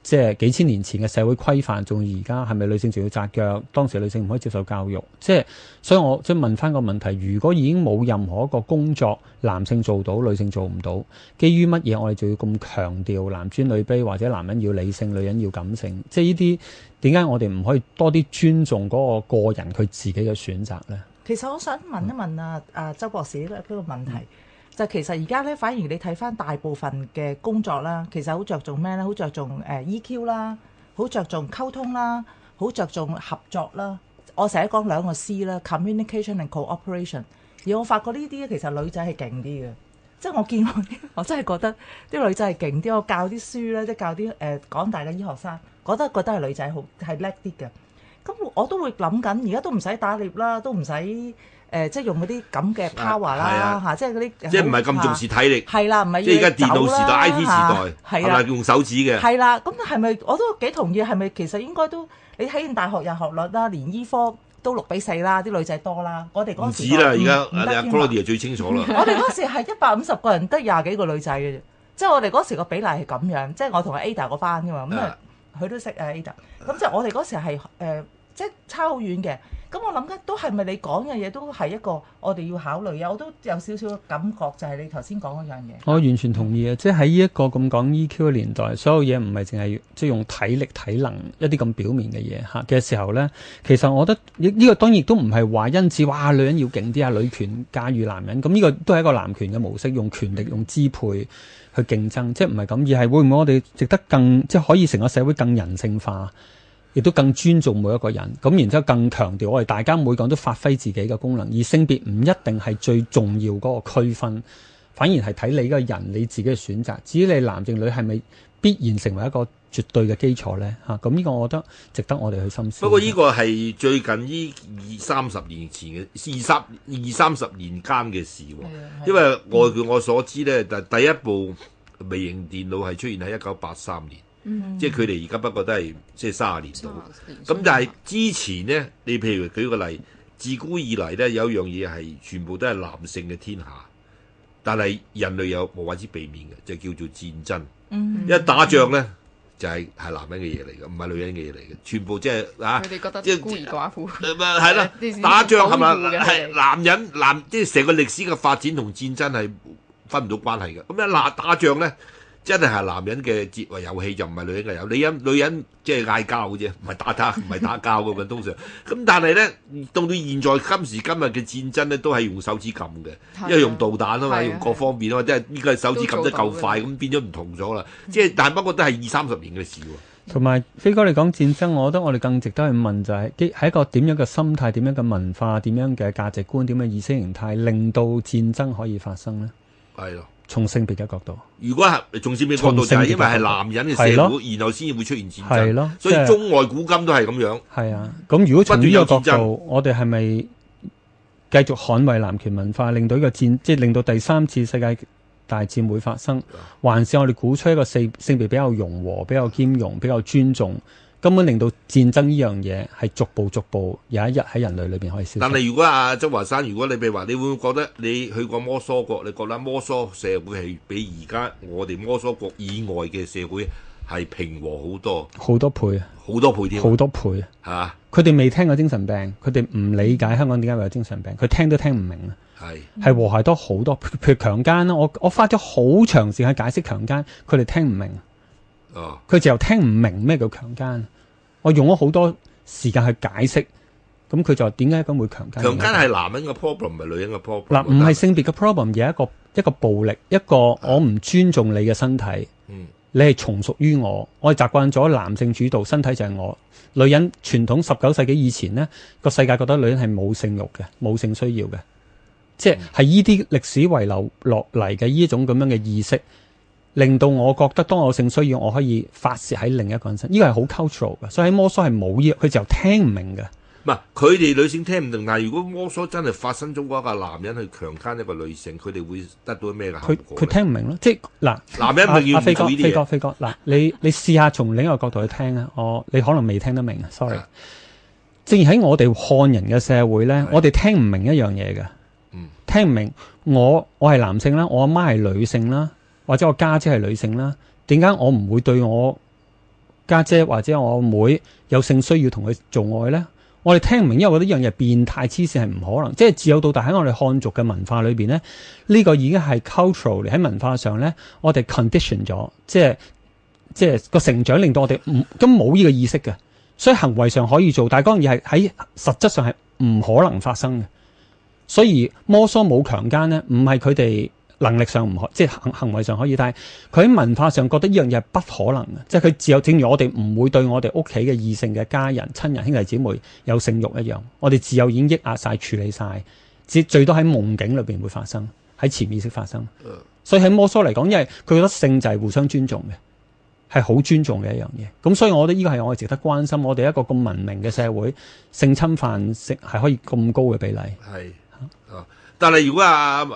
即係幾千年前嘅社會規範，仲而家係咪女性仲要紮腳？當時女性唔可以接受教育，所以我即係問翻個問題：如果已經冇任何一個工作男性做到，女性做唔到，基於乜嘢我哋就要咁強調男尊女卑，或者男人要理性，女人要感性？即係呢啲點解我哋唔可以多啲尊重嗰個人佢自己嘅選擇呢？其實我想問一問周博士呢個問題，就其實而家咧，反而你睇翻大部分嘅工作啦，其實好着重咩咧？好着重EQ 啦，好着重溝通啦，好着重合作啦。我成日講兩個 C 啦 ，communication and cooperation。而我發覺呢啲其實女仔係勁啲嘅，即係我見過啲，我真係覺得啲女仔係勁啲。我教啲書咧，即係教啲港大嘅醫學生，覺得係女仔好係叻啲嘅。咁我都會諗緊，而家都唔使打獵啦，都唔使即係用嗰啲咁嘅 power 啦嚇，即係嗰啲即係唔係咁重視體力。係啦，唔係即係而家電腦時代、IT 時代，係啦，用手指嘅。係啦，咁係咪我都幾同意？係咪其實應該都你睇完大學入學率啦，連醫科都6:4啦，啲女仔多啦。我哋嗰時唔止啦，而家阿 Claudia 就最清楚啦。我哋嗰時係150個人得20幾個女仔嘅啫，即係我哋嗰時個比例係咁樣。即係我同阿 Ada 嗰班㗎嘛，咁佢都識Ada。咁即係我哋嗰時係即係差好遠嘅。咁我諗緊都係咪你講嘅嘢都係一個我哋要考慮啊？我都有少少感覺，就係你頭先講嗰樣嘢。我完全同意啊！即係喺呢一個咁講 EQ 嘅年代，所有嘢唔係淨係即係用體力、體能一啲咁表面嘅嘢嚇嘅時候咧，其實我覺得呢個當然亦都唔係話因此哇女人要勁啲啊，女權駕馭男人咁，呢個都係一個男權嘅模式，用權力、用支配去競爭，即係唔係咁，而係會唔會我哋值得更即係可以成個社會更人性化？亦都更尊重每一個人，咁然之後更強調我哋大家每個人都發揮自己嘅功能，而性別唔一定係最重要嗰個區分，反而係睇你個人你自己嘅選擇。至於你男定女係咪必然成為一個絕對嘅基礎呢？咁呢個我覺得值得我哋去深思。不過呢個係最近呢20-30年前嘅20-30年間嘅事喎，因為據我所知呢，第一部微型電腦係出現喺1983年。即係佢哋而家不過都係即係30年到，咁但係之前呢，你譬如舉個例，自古以嚟呢，有一樣嘢係全部都係男性嘅天下，但係人類有無法之避免嘅，就叫做戰爭。一打仗呢，就係男人嘅嘢嚟嘅，唔係女人嘅嘢嚟嘅，全部即係佢哋覺得即係孤兒寡婦。係啦，打仗係咪係男人即係成個歷史嘅發展同戰爭係分唔到關係嘅。咁一打仗呢，真係男人嘅節為遊戲，就唔係女人嘅遊戲。女人即係嗌交嘅啫，唔係打交嘅嘛，通常。咁但係咧，到現在今時今日嘅戰爭咧，都係用手指撳嘅，因為用導彈啊嘛，用各方面啊嘛，即係依家手指撳得夠快，咁變咗唔同咗啦。即係但係不過都係20-30年嘅事喎。同埋飛哥你講戰爭，我覺得我哋更值得去問就係喺一個點樣嘅心態、點樣嘅文化、點樣嘅價值觀、點樣嘅意識形態，令到戰爭可以發生咧？係咯。從性別嘅角度，如果係從性別角度就係因為係男人嘅社會，然後先至會出現戰爭。係咯，所以中外古今都係咁樣。係啊，咁如果從呢個角度，我哋係咪繼續捍衛男權文化，令到呢個戰，即係令到第3次世界大戰會發生，還是我哋鼓吹一個性別比較融和、比較兼容、比較尊重？根本令到戰爭呢樣嘢係逐步有一日喺人類裏邊可以消失。但係如果周華山，如果你譬如話，你會唔會覺得你去過摩梭國，你覺得摩梭社會係比而家我哋摩梭國以外嘅社會係平和好多？好多倍啊！好多倍添，好多倍啊！佢哋未聽過精神病，佢哋唔理解香港點解會有精神病，佢聽都聽唔明啊！係和諧多好多，譬如強姦啦，我花咗好長時間解釋強姦，佢哋聽唔明。佢就聽唔明咩叫強姦，我用咗好多時間去解釋，咁佢就點解咁會強姦？強姦係男人嘅 problem，唔係女人嘅 problem。嗱，唔係性別嘅 problem，而係一個暴力，一個我唔尊重你嘅身體。你係從屬於我，我係習慣咗男性主導，身體就係我。女人傳統19世紀以前呢個世界覺得女人係冇性慾嘅，冇性需要嘅，即係依啲歷史遺留落嚟嘅依種咁樣嘅意識。令到我覺得當我有性需要，我可以發泄喺另一個人身，呢個係好 cultural 嘅，所以喺摩梭係冇呢，佢就聽唔明嘅。唔係佢哋女性聽唔明，但係如果摩梭真係發生咗嗰個男人去強姦一個女性，佢哋會得到咩嘅後果？佢聽唔明咯，即係嗱，男人咪要做呢啲嘢。飛哥，嗱，你試下從另一個角度去聽啊，你可能未聽得明啊 ，sorry。正如喺我哋漢人嘅社會咧，我哋聽唔明一樣嘢嘅，聽唔明我係男性啦，我阿媽係女性啦。或者我家姐係女性啦，點解我唔會對我家姐或者我妹有性需要同佢做愛呢？我哋聽唔明，因為我覺得呢樣嘢變態黐線係唔可能。即係自幼到大喺我哋漢族嘅文化裏邊呢，呢個已經係 cultural 喺文化上呢，我哋 condition 咗，即係個成長令到我哋根本冇呢個意識嘅，所以行為上可以做，但係當然係喺實質上係唔可能發生嘅。所以摩梭冇強姦咧，唔係佢哋能力上唔可，即係行為上可以，但係佢喺文化上覺得呢樣嘢係不可能嘅，即係佢只有正如我哋唔會對我哋屋企嘅異性嘅家人、親人、兄弟姊妹有性慾一樣，我哋自幼已經抑壓晒、處理晒，最多喺夢境裏邊會發生，喺潛意識發生。所以喺摩梭嚟講，因為佢覺得性就係互相尊重嘅，係好尊重嘅一樣嘢。咁所以我覺得呢個係我哋值得關心。我哋一個咁文明嘅社會，性侵犯性係可以咁高嘅比例。係但係如果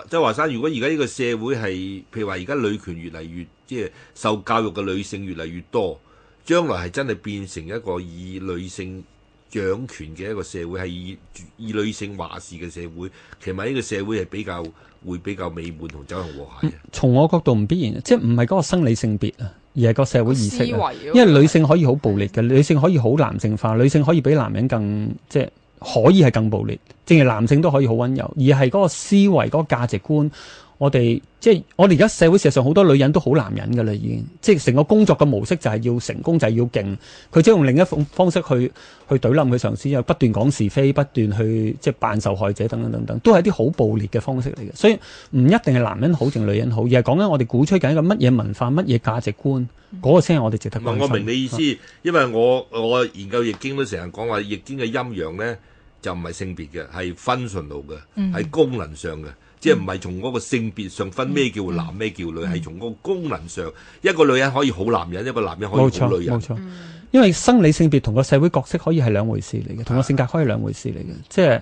周華山，如果而家呢個社會係，譬如話而家女權越嚟越即係受教育嘅女性越嚟越多，將來係真係變成一個以女性掌權嘅一個社會，係以女性話事嘅社會，其實呢個社會係會比較美滿同走向和諧嘅。從我角度唔必然，即係唔係嗰個生理性別啊，而係個社會意識啊。因因為女性可以好暴烈嘅，女性可以好男性化，女性可以比男人更即係可以係更暴烈，正如男性都可以好溫柔，而係嗰個思維嗰個價值觀。我哋即係我哋而家社會事實上好多女人都好男人㗎啦，已經即係成個工作嘅模式就係要成功，就係要勁。佢即係用另一種方式去懟冧佢上司，又不斷講是非，不斷去即係扮受害者等等等等，都係啲好暴烈嘅方式嚟嘅。所以唔一定係男人好定女人好，而係講緊我哋鼓吹緊一個乜嘢文化、乜嘢價值觀，嗰個先係我哋值得關心。我明你意思，因為我研究易經都成日講話，易經嘅陰陽咧就唔係性別嘅，係分順路嘅，係功能上嘅。即係唔係從嗰個性別上分咩叫男咩叫女，係從嗰個功能上，一個女人可以好男人，一個男人可以好女人。冇錯，因為生理性別同個社會角色可以係兩回事嚟嘅，同個性格可以兩回事嚟嘅。即係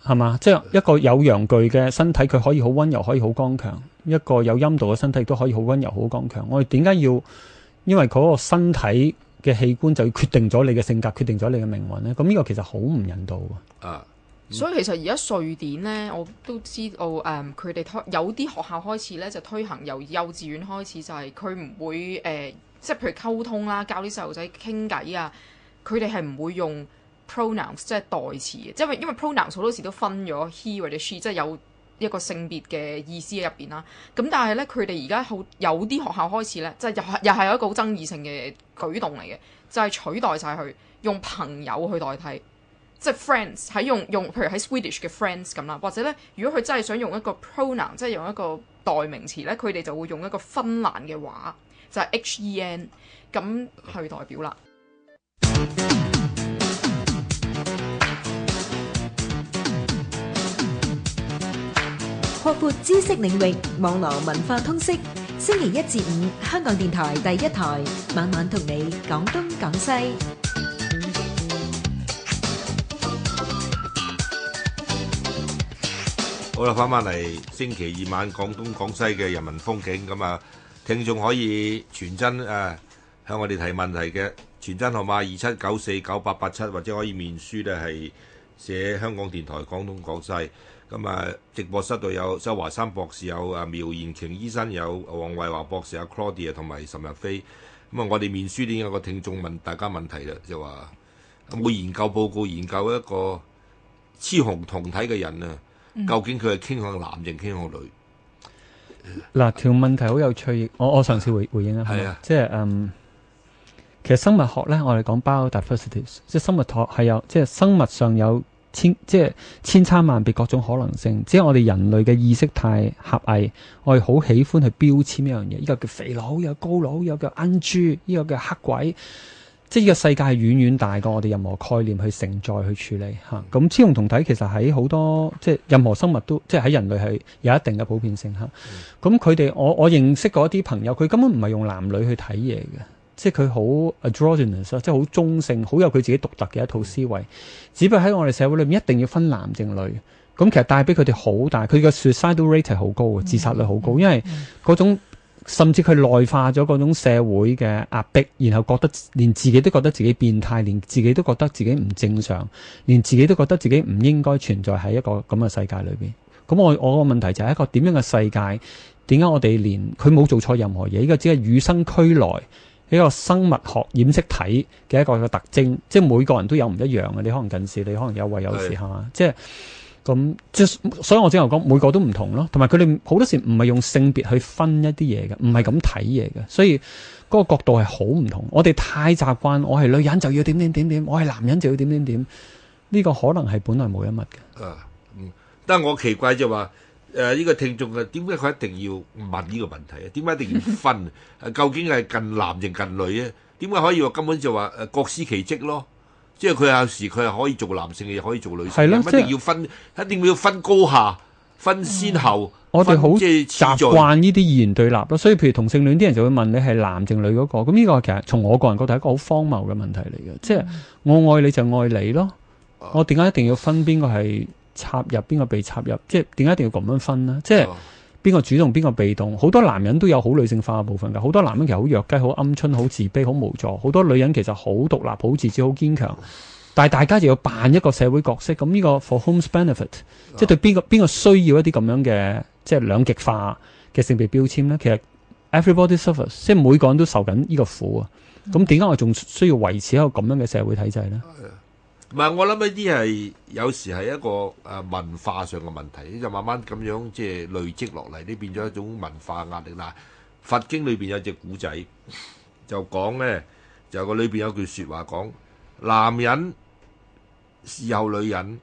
係嘛？即係一個有陽具嘅身體，佢可以好溫柔，可以好剛強；一個有陰道嘅身體都可以好溫柔、好剛強。我哋點解要因為嗰個身體嘅器官就要決定咗你嘅性格，決定咗你嘅命運呢？咁呢個其實好唔人道啊！所以其實而家瑞典咧，我都知道佢哋有啲學校開始咧就推行由幼稚園開始，就係佢唔會即係譬如溝通啦，教啲細路仔傾偈啊，佢哋係唔會用 pronouns 即係代詞嘅，即係因為 pronouns 好多時都分咗 he 或者 she， 即係有一個性別嘅意思喺入邊啦。咁但係咧，佢哋而家有啲學校開始咧，即係又係有一個好爭議性嘅舉動嚟嘅，就係取代晒佢用朋友去代替。即係 friends 喺用譬如喺 Swedish 嘅 friends 咁啦，或者咧，如果佢真係想用一個 pronoun， 即係用一個代名詞咧，佢哋就會用一個芬蘭嘅話，就係 HEN 咁去代表啦。擴闊知識領域，網絡文化通識。星期一至五，香港電台第一台，晚晚同你講東講西。好啦，翻嚟星期二晚廣東廣西嘅人民風景咁啊，聽眾可以傳真向我哋提問題嘅傳真號碼27949887，或者可以面書咧係寫香港電台廣東廣西。咁啊，直播室度有周華山博士，有苗延瓊醫生，有黃慧華博士，有 Claudia 同埋岑日飛。咁啊，我哋面書呢有個聽眾問大家問題啦，就話有冇研究報告研究一個雌雄同體嘅人啊？究竟佢係傾向男定傾向女？嗱，條問題好有趣，我嘗試回應啦。係啊，即係其實生物學咧，我哋講 biodiversity， 即係生物學係有，即係生物上有千差萬別各種可能性。只係我哋人類嘅意識太狹隘，我哋好喜歡去標籤一樣嘢。呢個叫肥佬，有高佬，有叫恩豬，呢個叫黑鬼。即係呢個世界係遠遠大過我哋任何概念去承載去處理嚇。咁雌雄同體其實喺好多即係任何生物都即係喺人類係有一定嘅普遍性嚇。咁佢哋我認識過一啲朋友，佢根本唔係用男女去睇嘢嘅，即係佢好 androgynous， 即係好中性，好有佢自己獨特嘅一套思維。只不過喺我哋社會裏面一定要分男定女。咁其實帶俾佢哋好大，佢嘅 suicidal rate 係好高嘅，自殺率好高，因為嗰種。甚至佢內化咗嗰種社會嘅壓迫，然後覺得連自己都覺得自己變態，連自己都覺得自己唔正常，連自己都覺得自己唔應該存在喺一個咁嘅世界裏邊。咁我個問題就係一個點樣嘅世界？點解我哋連佢冇做錯任何嘢？呢個只係與生俱來一個生物學染色體嘅一個特徵，即係每個人都有唔一樣嘅。你可能近視，你可能有胃有時係嘛？即係。咁即係，所以我之前講每個都唔同咯，同埋佢哋好多時唔係用性別去分一啲嘢嘅，唔係咁睇嘢嘅，所以嗰個角度係好唔同。我哋太習慣，我係女人就要點點點點，我係男人就要點點點，呢個可能係本來冇一物嘅。但係我奇怪就話呢個聽眾點解佢一定要問呢個問題啊？點解一定要分？究竟係近男定近女啊？點解可以話根本就話各司其職咯？即係佢有時佢係可以做男性嘅，又可以做女性嘅，係咯一定要分，一定要分高下、分先後。我哋好即係習慣呢啲二元對立咯，所以譬如同性戀啲人就會問你係男定女嗰個，咁呢個其實從我個人覺得係一個好荒謬嘅問題嚟嘅，即係我愛你就愛你咯，我點解一定要分邊個係插入邊個被插入？即係點解一定要咁樣分呢？即係邊個主動邊個被動？好多男人都有好女性化嘅部分㗎，好多男人其實好弱雞、好鵪鶉、好自卑、好無助，好多女人其實好獨立、好自主、好堅強。但係大家就要扮一個社會角色，咁呢個 for whom's benefit，即係對邊個需要一啲咁樣嘅即係兩極化嘅性別標籤呢？其實 everybody suffers， 即係每個人都受緊呢個苦啊。咁點解我仲需要維持一個咁樣嘅社會體制呢？唔係，我諗呢啲係有時係一個文化上嘅問題，就慢慢咁樣即係累積落嚟，呢變咗一種文化壓力啦。佛經裏邊有隻古仔，就講呢，就個裏邊有句説話講，男人伺候女人，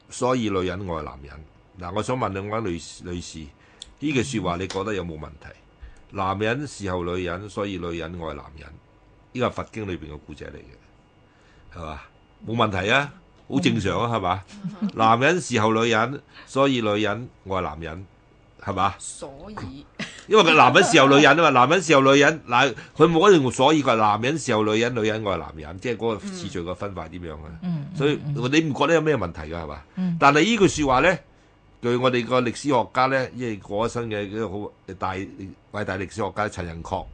所以女人愛男人。嗱，我想問兩位女士，呢句説話你覺得有冇問題？男人伺候女人，所以女人愛男人，呢個係佛經裏邊嘅故仔嚟嘅，係嘛？冇問題啊，好正常啊，係嘛？男人伺候女人，所以女人愛男人，係嘛？所以因為佢男人伺候女人啊嘛，男人伺候女人，嗱佢冇一定所以佢係男人伺候女人，女人愛男人，即係嗰個次序嘅分法點樣啊？所以你唔覺得有咩問題㗎係嘛？但係呢句説話咧，據我哋個歷史學家咧，因為過咗身嘅一個好偉大歷史學家陳寅恪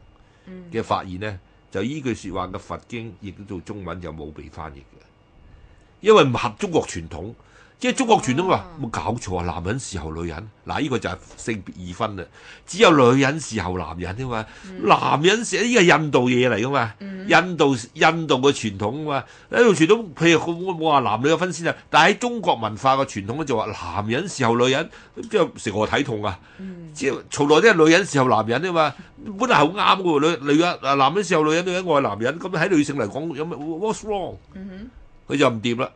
嘅發現咧，就呢句説話嘅佛經譯到做中文就冇被翻譯嘅，因為唔合中國傳統。即係中國傳統話冇搞錯啊！男人伺候女人，嗱呢個就係性別二分啦。只有女人伺候男人啫嘛，男人伺呢個係印度嘢嚟噶嘛，印度嘅傳統啊嘛。呢度傳統譬如冇話男女有分先啊，但係喺中國文化嘅傳統咧就話男人伺候女人，即係成何體統啊？即係從來都係女人伺候男人啊嘛，本來係好啱嘅喎。女人男人伺候女人，女人愛男人，咁喺女性嚟講有咩 what's wrong？佢就唔掂啦。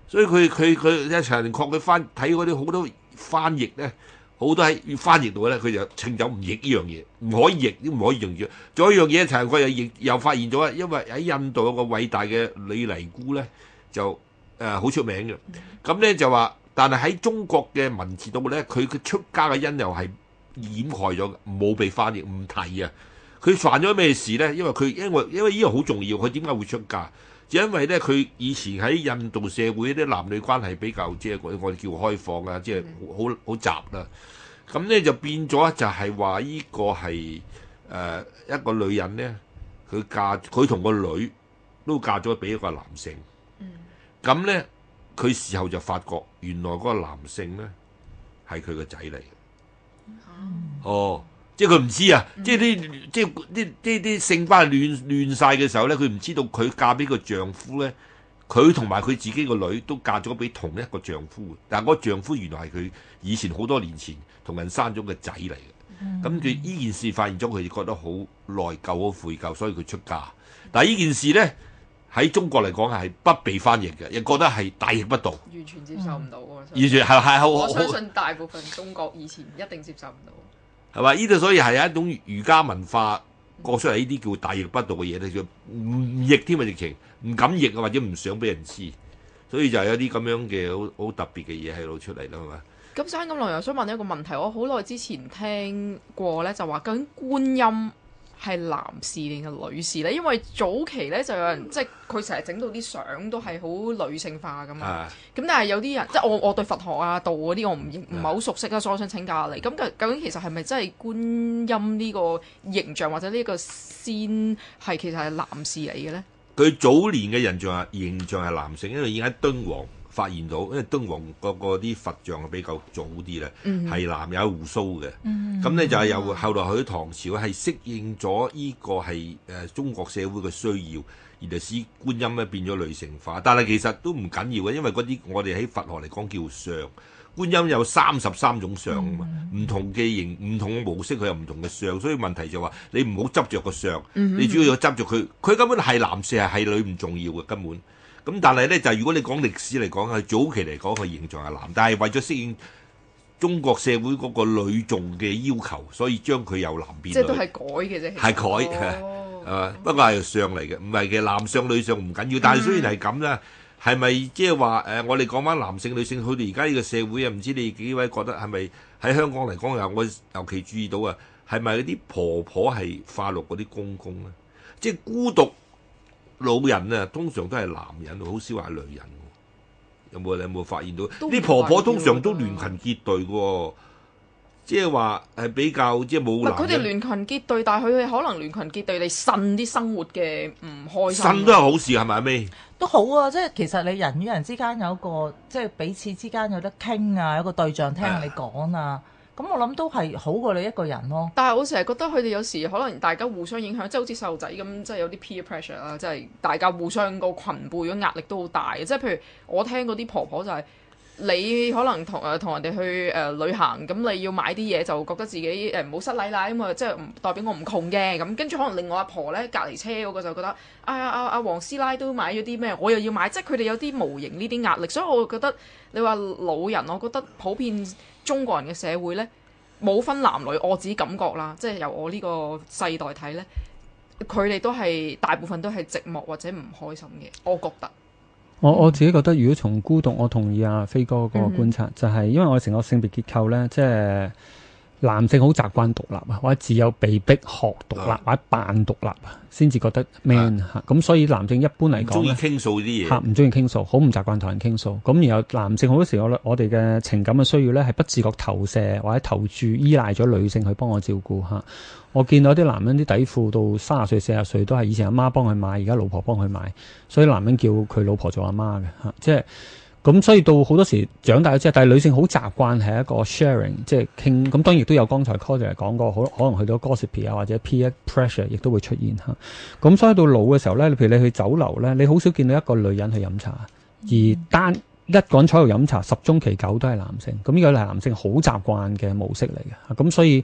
所以佢一陳寅恪佢睇嗰啲好多翻譯咧，好多喺翻譯到咧，佢就稱走唔譯呢樣嘢，唔可以譯，都唔可以用住。仲有一樣嘢，陳寅恪又發現咗，因為喺印度有個偉大嘅女尼姑咧，就好出名嘅。咁咧就話，但係喺中國嘅文字度咧，佢出家嘅因由係掩蓋咗，冇被翻譯，唔提啊。佢犯咗咩事咧？因為呢個好重要，佢點解會出家？就因為咧，佢以前喺印度社會啲男女關係比較即係我哋叫開放啊，即係好雜啦。咁咧就變咗就係話呢個係一個女人咧，佢同個女都嫁咗俾一個男性。咁咧佢事後就發覺原來嗰個男性咧係佢個仔嚟嘅。哦。即係佢唔知啊！即係啲性關係亂晒嘅時候咧，佢唔知道佢嫁俾個丈夫咧，佢同埋佢自己個女都嫁咗俾同一個丈夫。但係嗰個丈夫原來係佢以前好多年前同人生咗個仔嚟嘅。咁佢呢件事發現咗，佢覺得好內疚、好悔疚，所以佢出嫁。但係呢件事咧喺中國嚟講係不被翻譯嘅，亦覺得係大逆不道，完全接受唔到喎。完全係我相信大部分中國以前一定接受唔到。係嘛？呢度所以係一種儒家文化過出嚟，呢啲叫大逆不道嘅嘢咧，叫唔譯添啊！直情唔敢譯啊，或者唔想俾人知，所以就有啲咁樣嘅好特別嘅嘢喺度出嚟啦，係嘛？咁生咁耐又想問一個問題，我好耐之前聽過咧，就話究竟觀音係男士定係女士咧？因為早期咧就有人即係佢成日整到啲相都係好女性化噶嘛。咁但係有啲人即係我對佛學啊道嗰啲我唔係好熟悉啦，所以我想請教下你。咁究竟其實係咪真係觀音呢個形象或者呢個仙係其實係男士嚟嘅咧？佢早年嘅形象係男性，因為已經喺敦煌發現到，因為敦煌嗰啲佛像係比較早啲咧，係男有鬍鬚嘅。咁咧就係由後來去到唐朝係適應咗呢個係中國社會嘅需要，而就使觀音咧變咗女性化。但係其實都唔緊要嘅，因為嗰啲我哋喺佛學嚟講叫相。觀音有33種相啊嘛，唔同嘅形、唔同嘅模式，佢有唔同嘅相，所以問題就話你唔好執着個相，你主要執着佢根本係男士係女唔重要嘅根本。咁但係咧就如果你講歷史嚟講，係早期嚟講佢形象係男，但係為咗適應中國社會嗰個女眾嘅要求，所以將佢由男變女。即係都係改嘅啫，其實係改哦不過係上嚟嘅，唔係嘅男上女上唔緊要。但係雖然係咁啦，係咪即係話我哋講翻男性女性，佢哋而家呢個社會啊，唔知你幾位覺得係咪喺香港嚟講我尤其注意到啊，係咪嗰啲婆婆係化落嗰啲公公咧？即係孤獨老人啊，通常都係男人，好少話女人。你有冇發現到啲婆婆通常都聯群結隊嘅喎？即係話係比較即係冇男人。佢哋聯群結隊，但係佢哋可能聯群結隊嚟呻啲生活嘅唔開心。呻都係好事係咪阿 May？都好啊，即係其實你人與人之間有一個即係彼此之間有得傾啊，有個對象聽你講啊，咁我諗都係好過你一個人咯。但係我成日覺得佢哋有時可能大家互相影響，即係好似細路仔咁，即係有啲 peer pressure 啦，即係大家互相個群輩嘅壓力都好大嘅。即係譬如我聽嗰啲婆婆就係、你可能同人哋去旅行，咁你要買啲嘢就覺得自己唔好失禮啦，因為即係唔代表我唔窮嘅。咁跟住可能另外阿婆咧，隔離車嗰個就覺得阿黃師奶都買咗啲咩，我又要買，即係佢哋有啲無形呢啲壓力。所以我覺得你話老人，我覺得普遍中國人嘅社會咧冇分男女，我自己感覺啦，即係由我呢個世代睇咧，佢哋都係大部分都係寂寞或者唔開心嘅，我覺得。我自己覺得，如果從孤獨，我同意阿飛哥嗰個觀察，就係因為我成個性別結構咧，即係男性好習慣獨立啊，或者只有被逼學獨立或者扮獨立啊，先至覺得 man 嚇。咁所以男性一般嚟講中意傾訴啲嘢嚇，唔中意傾訴，好唔習慣同人傾訴。咁然後男性好多時我哋嘅情感嘅需要咧，係不自覺投射或者投注依賴咗女性去幫我照顧嚇。我見到啲男人啲底褲到30歲40歲都係以前阿媽幫佢買，而家老婆幫佢買，所以男人叫佢老婆做阿媽嘅嚇，即係咁。所以到好多時長大咗之後，但係女性好習慣係一個 sharing， 即係傾。咁當然亦都有剛才 Claudia 講過，可能去到 gossip 啊或者 peer pressure 亦都會出現嚇。咁所以到老嘅時候咧，譬如你去酒樓咧，你好少見到一個女人去飲茶，而一個人坐喺度飲茶，10中其9都係男性，咁呢個係男性好習慣嘅模式嚟嘅。咁所以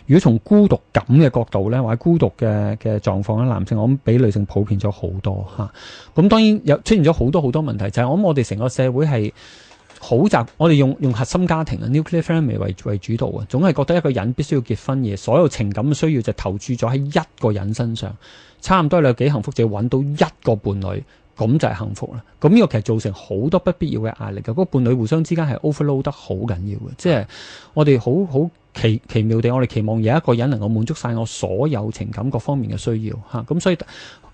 如果從孤獨感嘅角度咧，或者孤獨嘅狀況咧，男性我諗比女性普遍咗好多嚇。咁當然有出現咗好多問題，就係我諗我哋成個社會係好我哋用核心家庭 nuclear family 為主導啊，總係覺得一個人必須要結婚嘅，所有情感嘅需要就投注咗喺一個人身上，差唔多你有幾幸福就要揾到一個伴侶。咁就係幸福啦。咁呢個其實造成好多不必要嘅壓力嘅。嗰個伴侶互相之間係 overload 得好緊要嘅，即係我哋好奇妙地，我哋期望有一個人能夠滿足晒我所有情感各方面嘅需要嚇。咁所以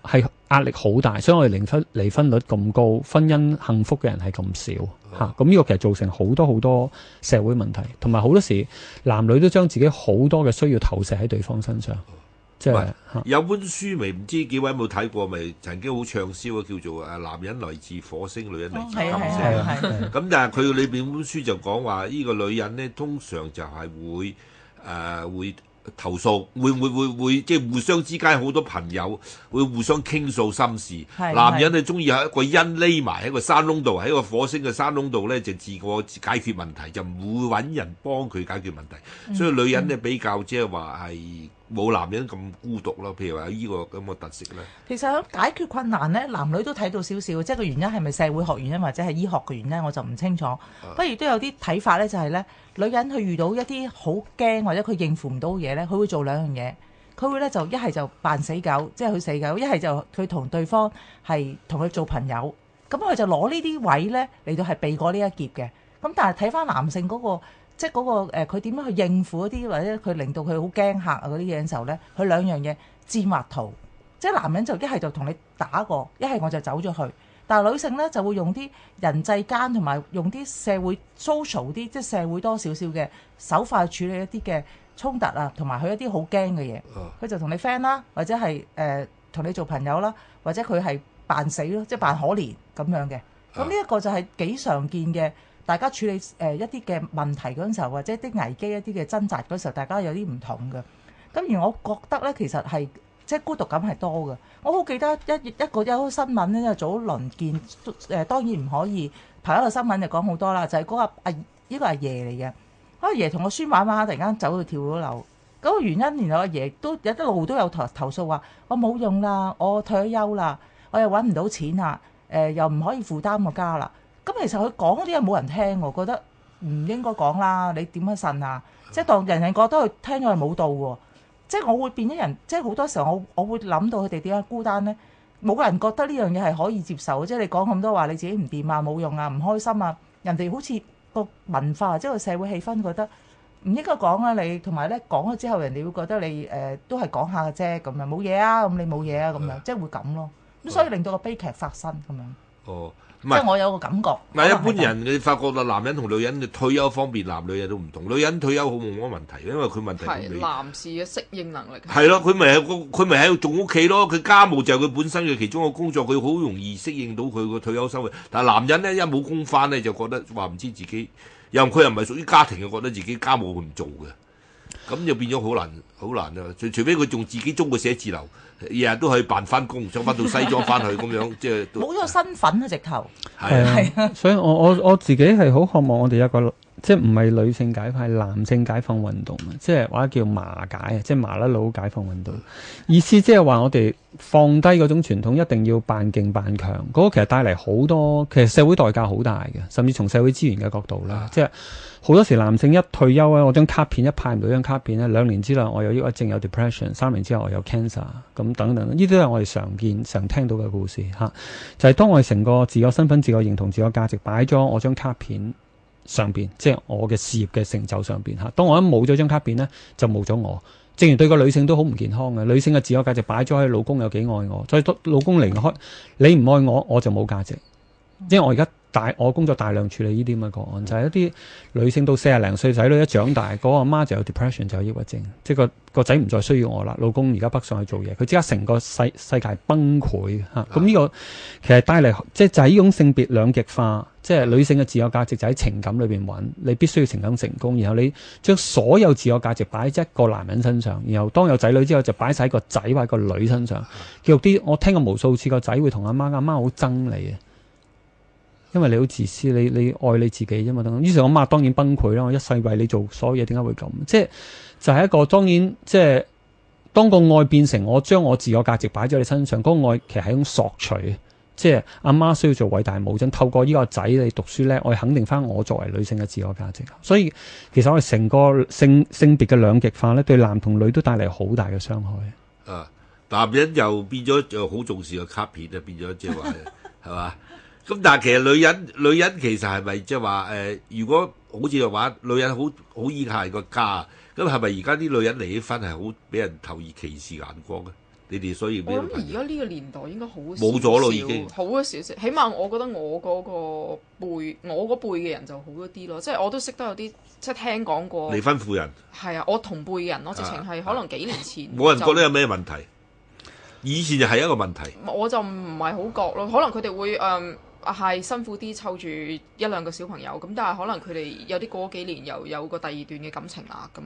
係壓力好大，所以我哋離婚率咁高，婚姻幸福嘅人係咁少嚇。咁呢個其實造成好多社會問題，同埋好多時男女都將自己好多嘅需要投射喺對方身上。即係有本書咪唔知幾位有冇睇過，咪曾經好暢銷嘅，叫做男人來自火星，女人嚟自金星。咁但係佢裏邊本書就講話，呢個女人呢，通常就係會投訴，會即係互相之間好多朋友會互相傾訴心事。男人係中意喺一個人匿埋喺個山窿度，喺個火星嘅山窿度咧就自我解決問題，就唔會揾人幫佢解決問題。所以女人呢，比較即係話係冇男人咁孤獨咯。譬如話呢個咁嘅特色咧。其實喺解決困難咧，男女都睇到少少，即係個原因係咪社會學原因或者係醫學嘅原因，我就唔清楚。不如都有啲睇法咧，就係咧，女人佢遇到一啲好驚或者佢應付唔到嘢咧，佢會做兩樣嘢。佢會咧就一係就扮死狗，即係佢死狗；一係就佢同對方係同佢做朋友。咁佢就攞呢啲位咧嚟到係避過呢一劫嘅。咁但係睇翻男性嗰個。即係嗰個佢點樣去應付嗰啲或者佢令到佢好驚嚇啊嗰啲嘢嘅時候咧，佢兩樣嘢戰或逃。即係男人就一係就同你打過，一係我就走咗去。但係女性咧就會用啲人際間同埋用啲社會 social 啲，即係社會多少少嘅手法去處理一啲嘅衝突啊，同埋佢一啲好驚嘅嘢。佢就同你 friend 啦，或者係同你做朋友啦，或者佢係扮死咯，即係扮可憐咁樣嘅。咁呢一個就係幾常見嘅。大家處理一啲嘅問題嗰陣時候，或者啲危機一啲嘅掙扎嗰時候，大家有啲唔同嘅。咁而我覺得咧，其實係即係孤獨感係多嘅。我好記得一個新聞咧，就早輪見當然唔可以排一個新聞就講好多啦，就係嗰個呢個阿爺嚟嘅。阿爺同個孫玩玩，突然間走去跳咗樓。嗰個原因，然後阿爺都一路都有投訴話：我冇用啦，我退咗休啦，我又揾唔到錢啦，又唔可以負擔個家啦。咁其實佢講嗰啲嘢冇人聽，我覺得唔應該講啦，你點樣呻啊？即係當人人覺得佢聽咗係冇道喎，即係我會變咗人，即係好多時候我會諗到佢哋點解孤單咧？冇人覺得呢樣嘢係可以接受，即係你講咁多話你自己唔掂啊、冇用啊、唔開心啊，人哋好似個文化即係個社會氣氛覺得唔應該講啊你，同埋咧講咗之後人哋會覺得你都係講下嘅啫咁樣，冇嘢啊，咁你冇嘢啊咁樣，即係會咁咯。咁所以令到個悲劇發生咁樣。哦，即係我有個感覺。唔係一般人，你發覺啦，男人同女人退休方面，男女人都唔同。女人退休好冇乜問題，因為佢問題係男士嘅適應能力。係咯，佢咪喺度做屋企咯。佢家務就係佢本身嘅其中一個工作，佢好容易適應到佢個退休生活。但係男人咧一冇工翻咧，就覺得話唔知自己，佢又唔係屬於家庭嘅，覺得自己家務佢唔做嘅，咁就變咗好難啊！除非佢仲自己租個寫字樓。日日都去扮翻工，想翻到西裝翻去咁樣，即係冇咗個身份啊！直頭係啊，所以我自己係好渴望我哋一個即係唔係女性解放，係男性解放運動啊！即係或者叫麻解啊，即係麻甩佬解放運動。意思即係話我哋放低嗰種傳統，一定要扮勁扮強，嗰個其實帶嚟好多，其實社會代價好大嘅，甚至從社會資源嘅角度啦，即係。好多時男性一退休咧，我張卡片一派唔到張卡片咧，2年之內我有抑鬱症有 depression， 3年之後我有 cancer， 咁等等，呢啲都係我哋常聽到嘅故事嚇。就係當我哋成個自我身份、自我認同、自我價值擺咗我張卡片上邊，即係我嘅事業嘅成就上邊嚇。當我一冇咗張卡片咧，就冇咗我。正如對個女性都好唔健康嘅，女性嘅自我價值擺咗喺老公有幾愛我，所以老公離開你唔愛我，我就冇價值。因為我而家我工作大量處理呢啲咁嘅個案，就係一啲女性到40零歲仔女一長大，嗰個阿媽就有 depression 就有抑鬱症，即係個仔唔再需要我啦，老公而家北上去做嘢，佢即刻成個世界崩潰嚇。咁呢個其實帶嚟即係呢種性別兩極化，即係女性嘅自我價值就喺情感裏邊揾，你必須要情感成功，然後你將所有自我價值擺喺一個男人身上，然後當有仔女之後就擺晒喺個仔或者個女身上。叫啲我聽過無數次個仔會同阿媽好憎你嘅。因為你好自私，你愛你自己啫嘛。於是我媽當然崩潰啦。我一世為你做所有嘢，點解會咁？就係一個當然，即係當個愛變成我將我自我價值擺咗你身上，嗰個愛其實係一種索取。即係阿媽需要做偉大母親，透過呢個仔你讀書叻，我肯定翻我作為女性嘅自我價值。所以其實我哋成個性別嘅兩極化咧，對男同女都帶嚟好大嘅傷害。啊，男人又變咗就好重視個卡片啊，變咗即係話係嘛？咁但係其實女人其實係咪即係話如果好似話女人好依賴個家，咁係咪而家啲女人離咗婚係好俾人投以歧視眼光嘅？你哋所以我諗而家呢個年代應該好冇咗咯，已經好咗少少。起碼我覺得我嗰輩嘅人就好咗啲咯。即係我都識得有啲即係聽講過離婚婦人。係啊，我同輩嘅人，我直情係可能幾年前冇人覺得有咩問題。以前就係一個問題。我就唔係好覺咯，可能佢哋會係辛苦啲湊住1-2個小朋友，咁但係可能佢哋有啲過幾年又有個第二段嘅感情啦，咁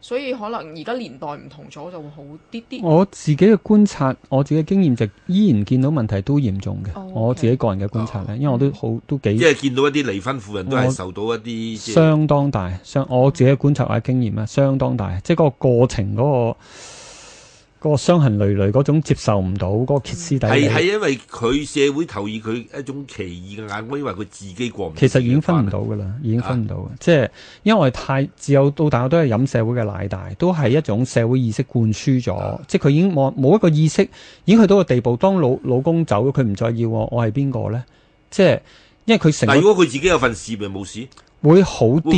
所以可能而家年代唔同咗就會好啲啲。我自己嘅觀察，我自己嘅經驗就依然見到問題都嚴重嘅。我自己個人嘅觀察咧，因為我都幾即係見到一啲離婚婦人都係受到一啲相當大，我自己嘅觀察或者經驗咧，相當大，即係嗰個過程嗰個傷痕累累嗰種接受唔到嗰個歇斯底里，係因為佢社會投以佢一種奇異嘅眼光，因為佢自己過唔到。其實已經分唔到噶啦，已經分唔到嘅。即係因為我哋太自幼到大，我都係飲社會嘅奶大，都係一種社會意識灌輸咗。即係佢已經冇一個意識，已經去到個地步。當老公走咗，佢唔再要我係邊個咧？即係因為佢成。但如果佢自己有份事，咪冇事。會好啲，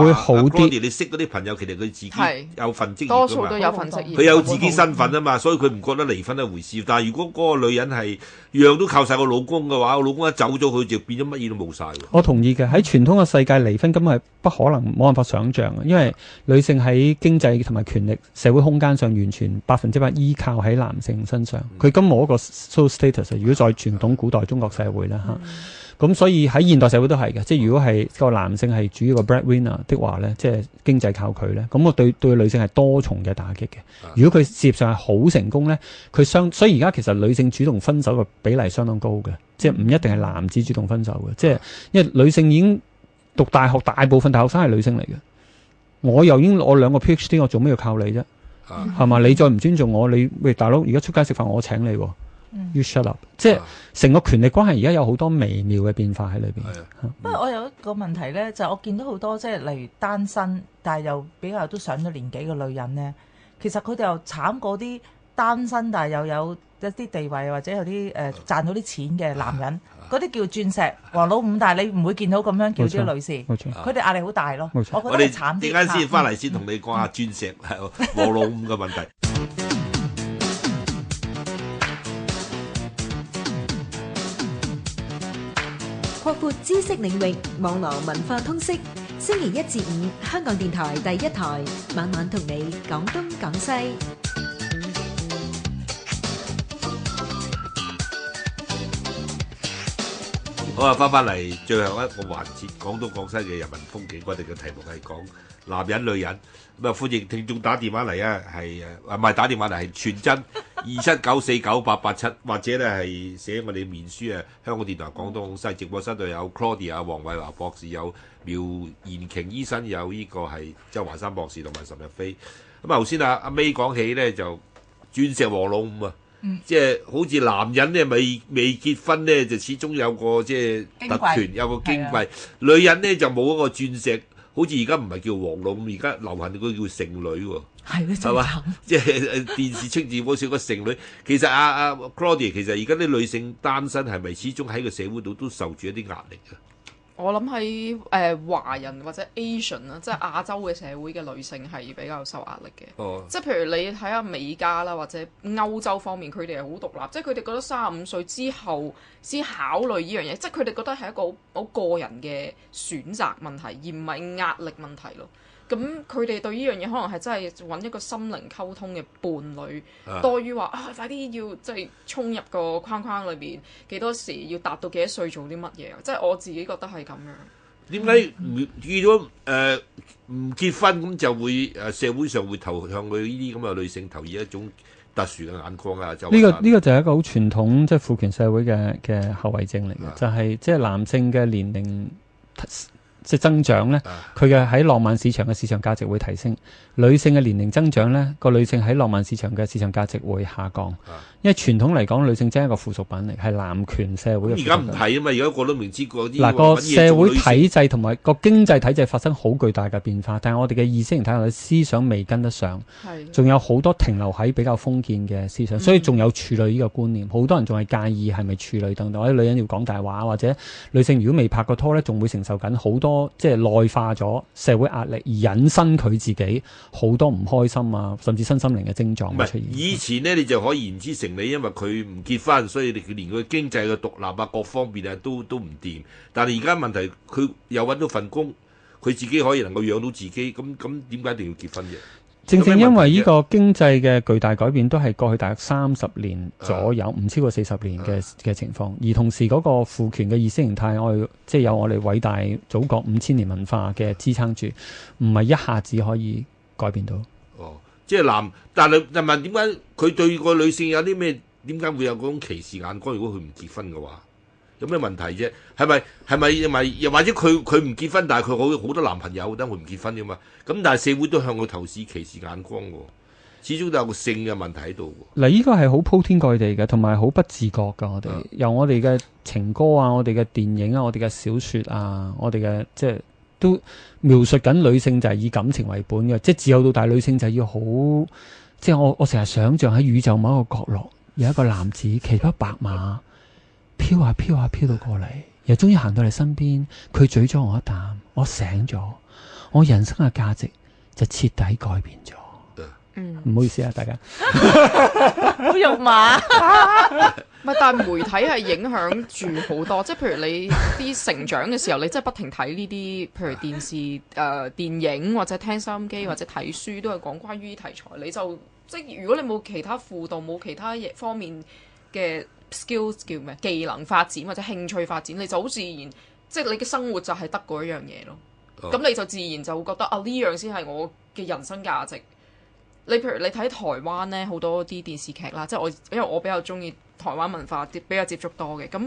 會好啲。你識嗰啲朋友，其實佢自己有份職業㗎嘛，多數都有份職業。佢有自己身份啊嘛，所以佢唔覺得離婚係回事。但係如果嗰個女人係樣都靠晒個老公嘅話，個老公一走咗，佢就變咗乜嘢都冇晒。我同意嘅，喺傳統嘅世界，離婚根本係不可能，冇辦法想像嘅，因為女性喺經濟同埋權力、社會空間上完全100%依靠喺男性身上。佢根本冇一個 social status。如果在傳統古代中國社會啦嚇。咁所以喺現代社會都係嘅，即係如果係個男性係主要個 breadwinner 的話咧，即係經濟靠佢咧，咁我對女性係多重嘅打擊嘅。如果佢事業上係好成功咧，所以而家其實女性主動分手嘅比例相當高嘅，即係唔一定係男子主動分手嘅，即係因為女性已經讀大學，大部分大學生係女性嚟嘅。我又已經攞2個 PhD， 我做咩要靠你啫？係嘛？你再唔尊重我，喂大佬，而家出街食飯我請你喎。You shut up，即係成個權力關係而家有好多微妙嘅變化喺裏邊。不過我有一個問題咧，就我見到好多即係例如單身，但係又比較都上咗年紀嘅女人咧，其實佢哋又慘過啲單身但係又有一啲地位或者有啲賺到啲錢嘅男人，嗰啲叫鑽石王老五，但係你唔會見到咁樣叫啲女士，冇錯，佢哋壓力好大咯。冇錯，我覺得係慘啲。陣間先翻嚟先同你講下鑽石王老五嘅問題。擴闊知識領域，網絡文化通識。星期一至五，香港電台第一台，晚晚同你講東講西。好啊，翻嚟最後一個環節，廣東廣西嘅人文風景，我哋嘅題目係講男人女人。咁啊，歡迎聽眾打電話嚟啊，係唔係打電話嚟係傳真27949887，或者咧係寫我哋面書啊。香港電台廣東廣西直播室度有 Claudia 黃偉華博士，有苗延瓊醫生，有呢個係周華山博士同埋岑日飛。咁啊，頭先阿 May 講起咧就鑽石王老五啊。即係好似男人咧未結婚咧，就始終有個即係特權，有個矜貴。女人咧就冇一個鑽石，好似而家唔係叫王老五，而家流行嗰個叫剩女喎。係咧，係嘛？即係電視出現好少個剩女。其實阿 Claudia，其實而家啲女性單身係咪始終喺個社會度都受住一啲壓力啊？我諗喺華人或者 Asian 啦，即係亞洲嘅社會嘅女性係比較受壓力嘅。即係譬如你睇下美加啦，或者歐洲方面，佢哋係好獨立，即係佢哋覺得35歲之後先考慮呢樣嘢，即係佢哋覺得係一個好個人嘅選擇問題，而唔係壓力問題咯。咁佢哋對呢樣嘢可能係真係揾一個心靈溝通嘅伴侶，多於話快啲要即係衝入個框框裏邊，幾多時要達到幾多歲做啲乜嘢？即係我自己覺得係咁樣。點解遇咗唔結婚咁就會社會上會投向佢呢啲咁嘅女性投以一種特殊嘅眼光啊？就呢個就係一個好傳統即係父權社會嘅後遺症嚟嘅，就係即係男性嘅年齡即係增長咧，佢嘅喺浪漫市場嘅市場價值會提升；女性嘅年齡增長咧，個女性喺浪漫市場嘅市場價值會下降。因為傳統嚟講，女性真係一個附屬品嚟，係男權社會嘅。而家唔係啊嘛，而家個都明知嗰啲個社會體制同埋個經濟體制發生好巨大嘅變化，但係我哋嘅意識形態同思想未跟得上，仲有好多停留喺比較封建嘅思想，所以仲有處女呢個觀念，好多人仲係介意係咪處女等等，或者女人要講大話，或者女性如果未拍過拖咧，仲會承受緊好多即係內化咗社會壓力，而引申佢自己好多唔開心啊，甚至身心靈嘅症狀會出現。以前呢，你就可以言之成理，因為佢唔結婚，所以佢連佢經濟嘅獨立啊，各方面啊都唔掂。但係而家問題，佢又揾到份工，佢自己可以能夠養到自己，咁點解一定要結婚啫？正正因為呢個經濟嘅巨大改變，都係過去大約30年左右，唔超過40年嘅情況。而同時嗰個父權嘅意識形態，我哋即係有我哋偉大祖國5000年文化嘅支撐住，唔係一下子可以改變到。即係但係問點解佢對個女性有啲咩？點解會有嗰種歧視眼光？如果佢唔結婚嘅話，有咩問題啫？係咪又或者佢唔結婚，但係佢好多男朋友，等佢唔結婚㗎嘛？咁但係社會都向佢投視歧視眼光喎，始終都有個性嘅問題喺度。嗱，呢個係好鋪天蓋地嘅，同埋好不自覺㗎。我哋由我哋嘅情歌啊，我哋嘅電影啊，我哋嘅小説啊，我哋嘅即係都描述緊女性就係以感情為本嘅，即係自幼到大女性就要好，即係我成日想像喺宇宙某一個角落有一個男子騎咗白馬飄下飄下飄到過嚟，又終於行到你身邊，佢咀咗我一啖，我醒咗，我人生嘅價值就徹底改變咗。唔好意思啊，大家好肉麻。唔係，但係媒體係影響住好多，即係譬如你啲成長嘅時候，你真係不停睇呢啲，譬如電視、電影或者聽收音機或者睇書，都係講關於題材。你就即係如果你冇其他輔導，冇其他方面嘅 skills 叫咩技能發展或者興趣發展，你就好自然，即係你嘅生活就係得嗰一樣嘢咯。咁你就自然就會覺得呢樣先係我嘅人生價值。你譬如你睇台灣咧，好多啲電視劇啦，即係因為我比較中意台灣文化比較接觸多嘅。咁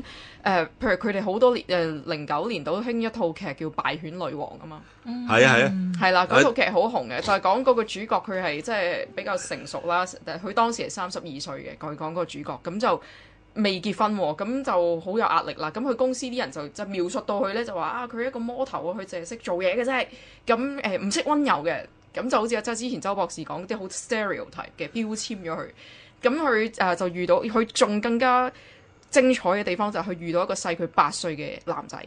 譬如佢哋好多年09年都興一套劇叫《敗犬女王》啊嘛。係啊，係啦，嗰套劇好紅嘅，就係講嗰個主角佢係即係比較成熟啦，佢當時係32歲嘅，佢講嗰個主角咁就未結婚喎，咁就好有壓力啦。咁佢公司啲人就描述到佢咧，就話啊，佢一個魔頭啊，佢淨係識做嘢嘅啫，咁唔識溫柔嘅，咁就好似即係之前周博士講啲好 stereotype 嘅標籤咗佢。咁佢就遇到佢仲更加精彩嘅地方就係佢遇到一個細佢8歲嘅男仔。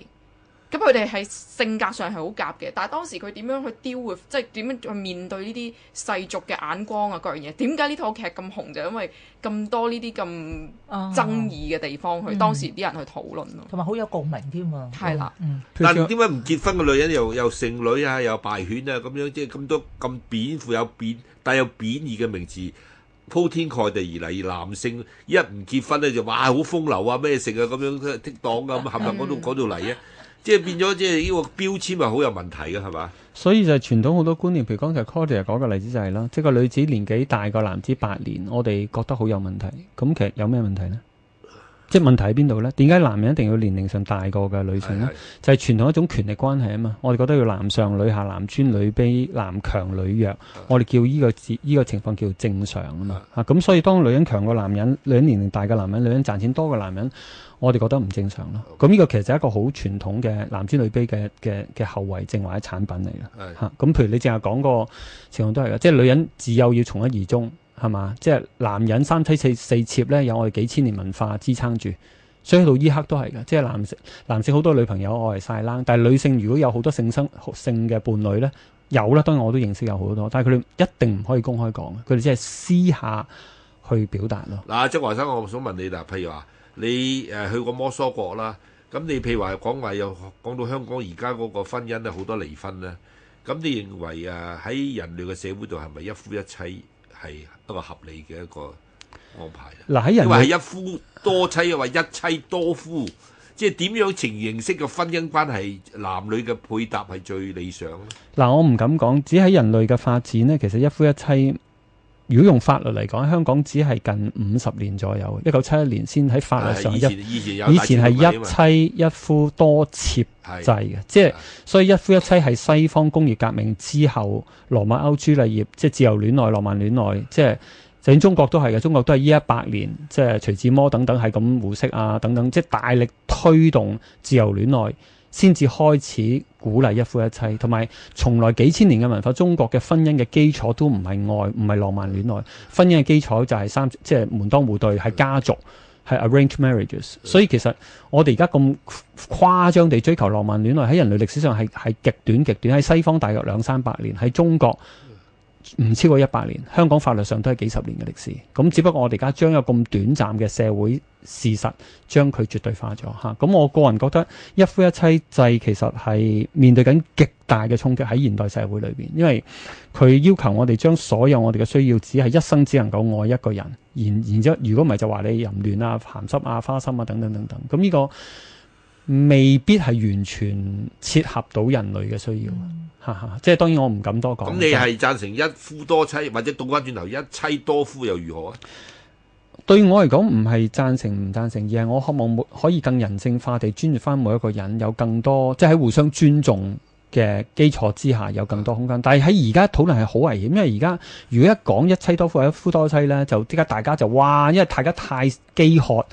咁佢哋係性格上係好夾嘅，但係當時佢點樣去 deal with，即係點樣去面對呢啲世俗嘅眼光啊各樣嘢？點解呢套劇咁紅？就因為咁多呢啲咁爭議嘅地方，去當時啲人去討論咯，同埋好有共鳴添啊！係啦，但點解唔結婚嘅女人又剩女啊，又敗犬啊咁樣，即係咁多咁貶富有帶有貶義嘅名字鋪天蓋地而嚟，男性一唔結婚咧就哇好風流啊咩性啊咁樣剔檔啊咁，係咪講到嚟啊？即係變咗，即係呢個標籤係好有問題嘅，係嘛？所以就係傳統好多觀念，譬如剛才 Claudia 講個例子就係啦，即係個女子年紀大過男子8年，我哋覺得好有問題。咁其實有咩問題呢？即係問題喺邊度呢？點解男人一定要年齡上大過嘅女性呢？就係傳統一種權力關係啊嘛。我哋覺得要男上女下、男尊女卑、男強女弱，我哋叫呢個情況叫正常啊嘛。咁所以當女人強過男人，女人年齡大過男人，女人賺錢多過男人，我哋覺得唔正常咯。咁呢個其實就係一個好傳統嘅男尊女卑嘅後遺症或者產品嚟嘅嚇。咁譬如你淨係講個情況都係嘅，即係女人自幼要從一而終。係嘛？即係男人三妻四妾咧，有我哋幾千年文化支撐住，所以去到依刻都係嘅。即係男性好多女朋友愛嚟晒冷，但係女性如果有好多性嘅伴侶咧，有啦，當然我都認識有好多，但係佢哋一定唔可以公開講，佢哋只係私下去表達咯。嗱，曾華生，我想問你嗱，譬如話你去過摩梭國啦，咁你譬如話又講到香港而家嗰個婚姻咧，好多離婚咧，咁你認為喺人類嘅社會度係咪一夫一妻係一個合理嘅一個安排？嗱，喺人類，因為係一夫多妻，又話一妻多夫，即係點樣形式嘅婚姻關係，男女嘅配搭係最理想咧？嗱，我唔敢講，只喺人類嘅發展呢，其實一夫一妻，如果用法律嚟講，香港只係近50年左右，1971年先喺法律上以前係一妻一夫多妾制嘅，即係所以一夫一妻係西方工業革命之後羅密歐朱麗葉，即係自由戀愛、浪漫戀愛，即係就算中國都係嘅，中國都係依100年，即係徐志摩等等係咁胡適啊等等，即係大力推動自由戀愛，先至開始鼓勵一夫一妻，同埋從來幾千年嘅文化，中國嘅婚姻嘅基礎都唔係愛，唔係浪漫戀愛，婚姻嘅基礎就係即係門當戶對，係家族，係 arranged marriages。所以其實我哋而家咁誇張地追求浪漫戀愛，喺人類歷史上係極短，喺西方大約200-300年，喺中國唔超過100年，香港法律上都係幾十年嘅歷史。咁只不過我哋而家將有咁短暫嘅社會事實，將佢絕對化咗嚇。咁我個人覺得一夫一妻制其實係面對緊極大嘅衝擊喺現代社會裏邊，因為佢要求我哋將所有我哋嘅需要只係一生只能夠愛一個人，然之後如果唔係就話你淫亂啊、鹹濕啊、花心啊等等等等。咁呢個未必係完全切合到人類嘅需要。即係當然我唔敢多講。咁你係贊成一夫多妻，或者倒翻轉頭一妻多夫又如何啊？對我嚟講唔係贊成唔贊成，而係我希望可以更人性化地尊重翻每一個人，有更多即係喺互相尊重嘅基礎之下有更多空間。但係喺而家討論係好危險，因為而家如果一講一妻多夫或者一夫多妻呢，就即刻大家就哇，因為大家太飢渴、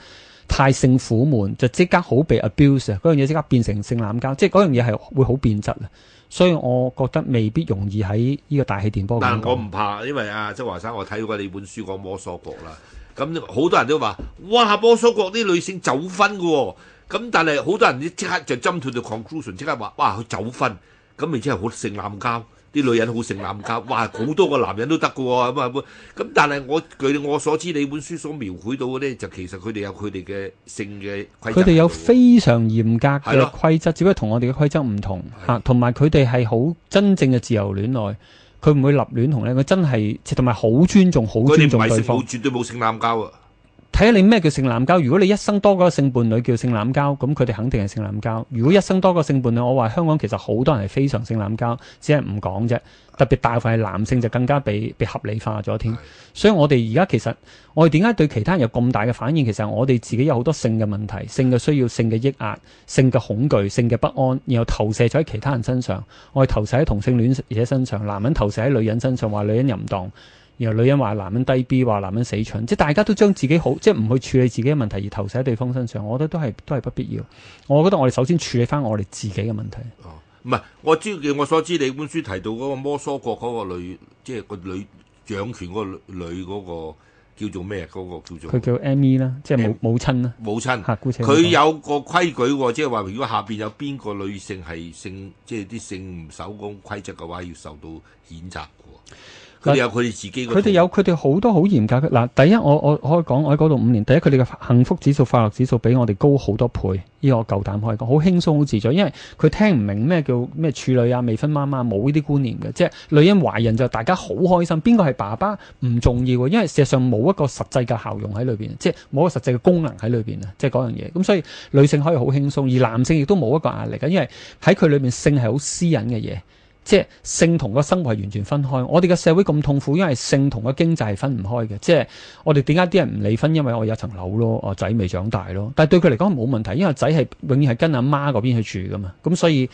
太性苦悶，就即刻好被 abuse 啊！嗰樣嘢即刻變成性濫交，即係嗰樣嘢係會好變質啊！所以我覺得未必容易喺呢個大氣電波。但係我唔怕，因為周華生，我睇過你本書講摩梭國啦。咁好多人都話：哇，摩梭國啲女性走婚嘅喎。咁但係好多人即刻就jump to the conclusion，即刻話：哇，佢走婚，咁咪即係好性濫交。啲女人好性濫交，哇，好多個男人都得嘅喎。咁但係據我所知，你本書所描繪到嘅咧，就其實佢哋有佢哋嘅性嘅規則。佢哋有非常嚴格嘅規則，只不過同我哋嘅規則唔同嚇，同埋佢哋係好真正嘅自由戀愛，佢唔會立亂同咧，佢真係同埋好尊重對方。絕對冇性濫交啊！睇下你咩叫性濫交。如果你一生多個性伴侶叫性濫交，咁佢哋肯定係性濫交。如果一生多個性伴侶，我話香港其實好多人係非常性濫交，只係唔講啫。特別大部分係男性就更加被合理化咗添。所以我哋而家其實我哋點解對其他人有咁大嘅反應？其實我哋自己有好多性嘅問題、性嘅需要、性嘅抑壓、性嘅恐懼、性嘅不安，然後投射咗喺其他人身上。我哋投射喺同性戀者身上，男人投射喺女人身上，話女人淫蕩。然後女人話男人低 B， 話男人死蠢，即係大家都將自己好，即係唔去處理自己嘅問題而投射喺對方身上，我覺得都係不必要。我覺得我哋首先處理翻我哋自己嘅問題。哦，唔係，我所知你本書提到嗰個摩梭國嗰個女，即係個女掌權嗰個女嗰個叫做咩？嗰個叫做佢叫 M.E. 啦，即係母親啦。母親嚇，姑且佢有個規矩喎，即係話如果下邊有邊個女性係性，即係啲性唔守嗰規則嘅話，要受到譴責嘅。佢哋有佢哋自己，佢哋好多好嚴格嘅。嗱，第一我可以講，我喺嗰度5年，第一佢哋嘅幸福指數、快樂指數比我哋高好多倍，呢個我夠膽可以講，好輕鬆好自在，因為佢聽唔明咩叫咩處女啊、未婚媽媽，冇呢啲觀念嘅，即係女人懷孕就大家好開心，邊個係爸爸唔重要嘅，因為事實上冇一個實際嘅效用喺裏邊，即係冇一個實際嘅功能喺裏邊啊，即係嗰樣嘢。咁所以女性可以好輕鬆，而男性亦都冇一個壓力嘅，因為喺佢裏面性係好私隱嘅嘢。即係性同個生活係完全分開，我哋嘅社會咁痛苦，因為性同個經濟係分唔開嘅。即係我哋點解啲人唔離婚？因為我有層樓咯，我仔未長大咯。但係對佢嚟講冇問題，因為仔係永遠係跟阿媽嗰邊去住噶嘛。咁所以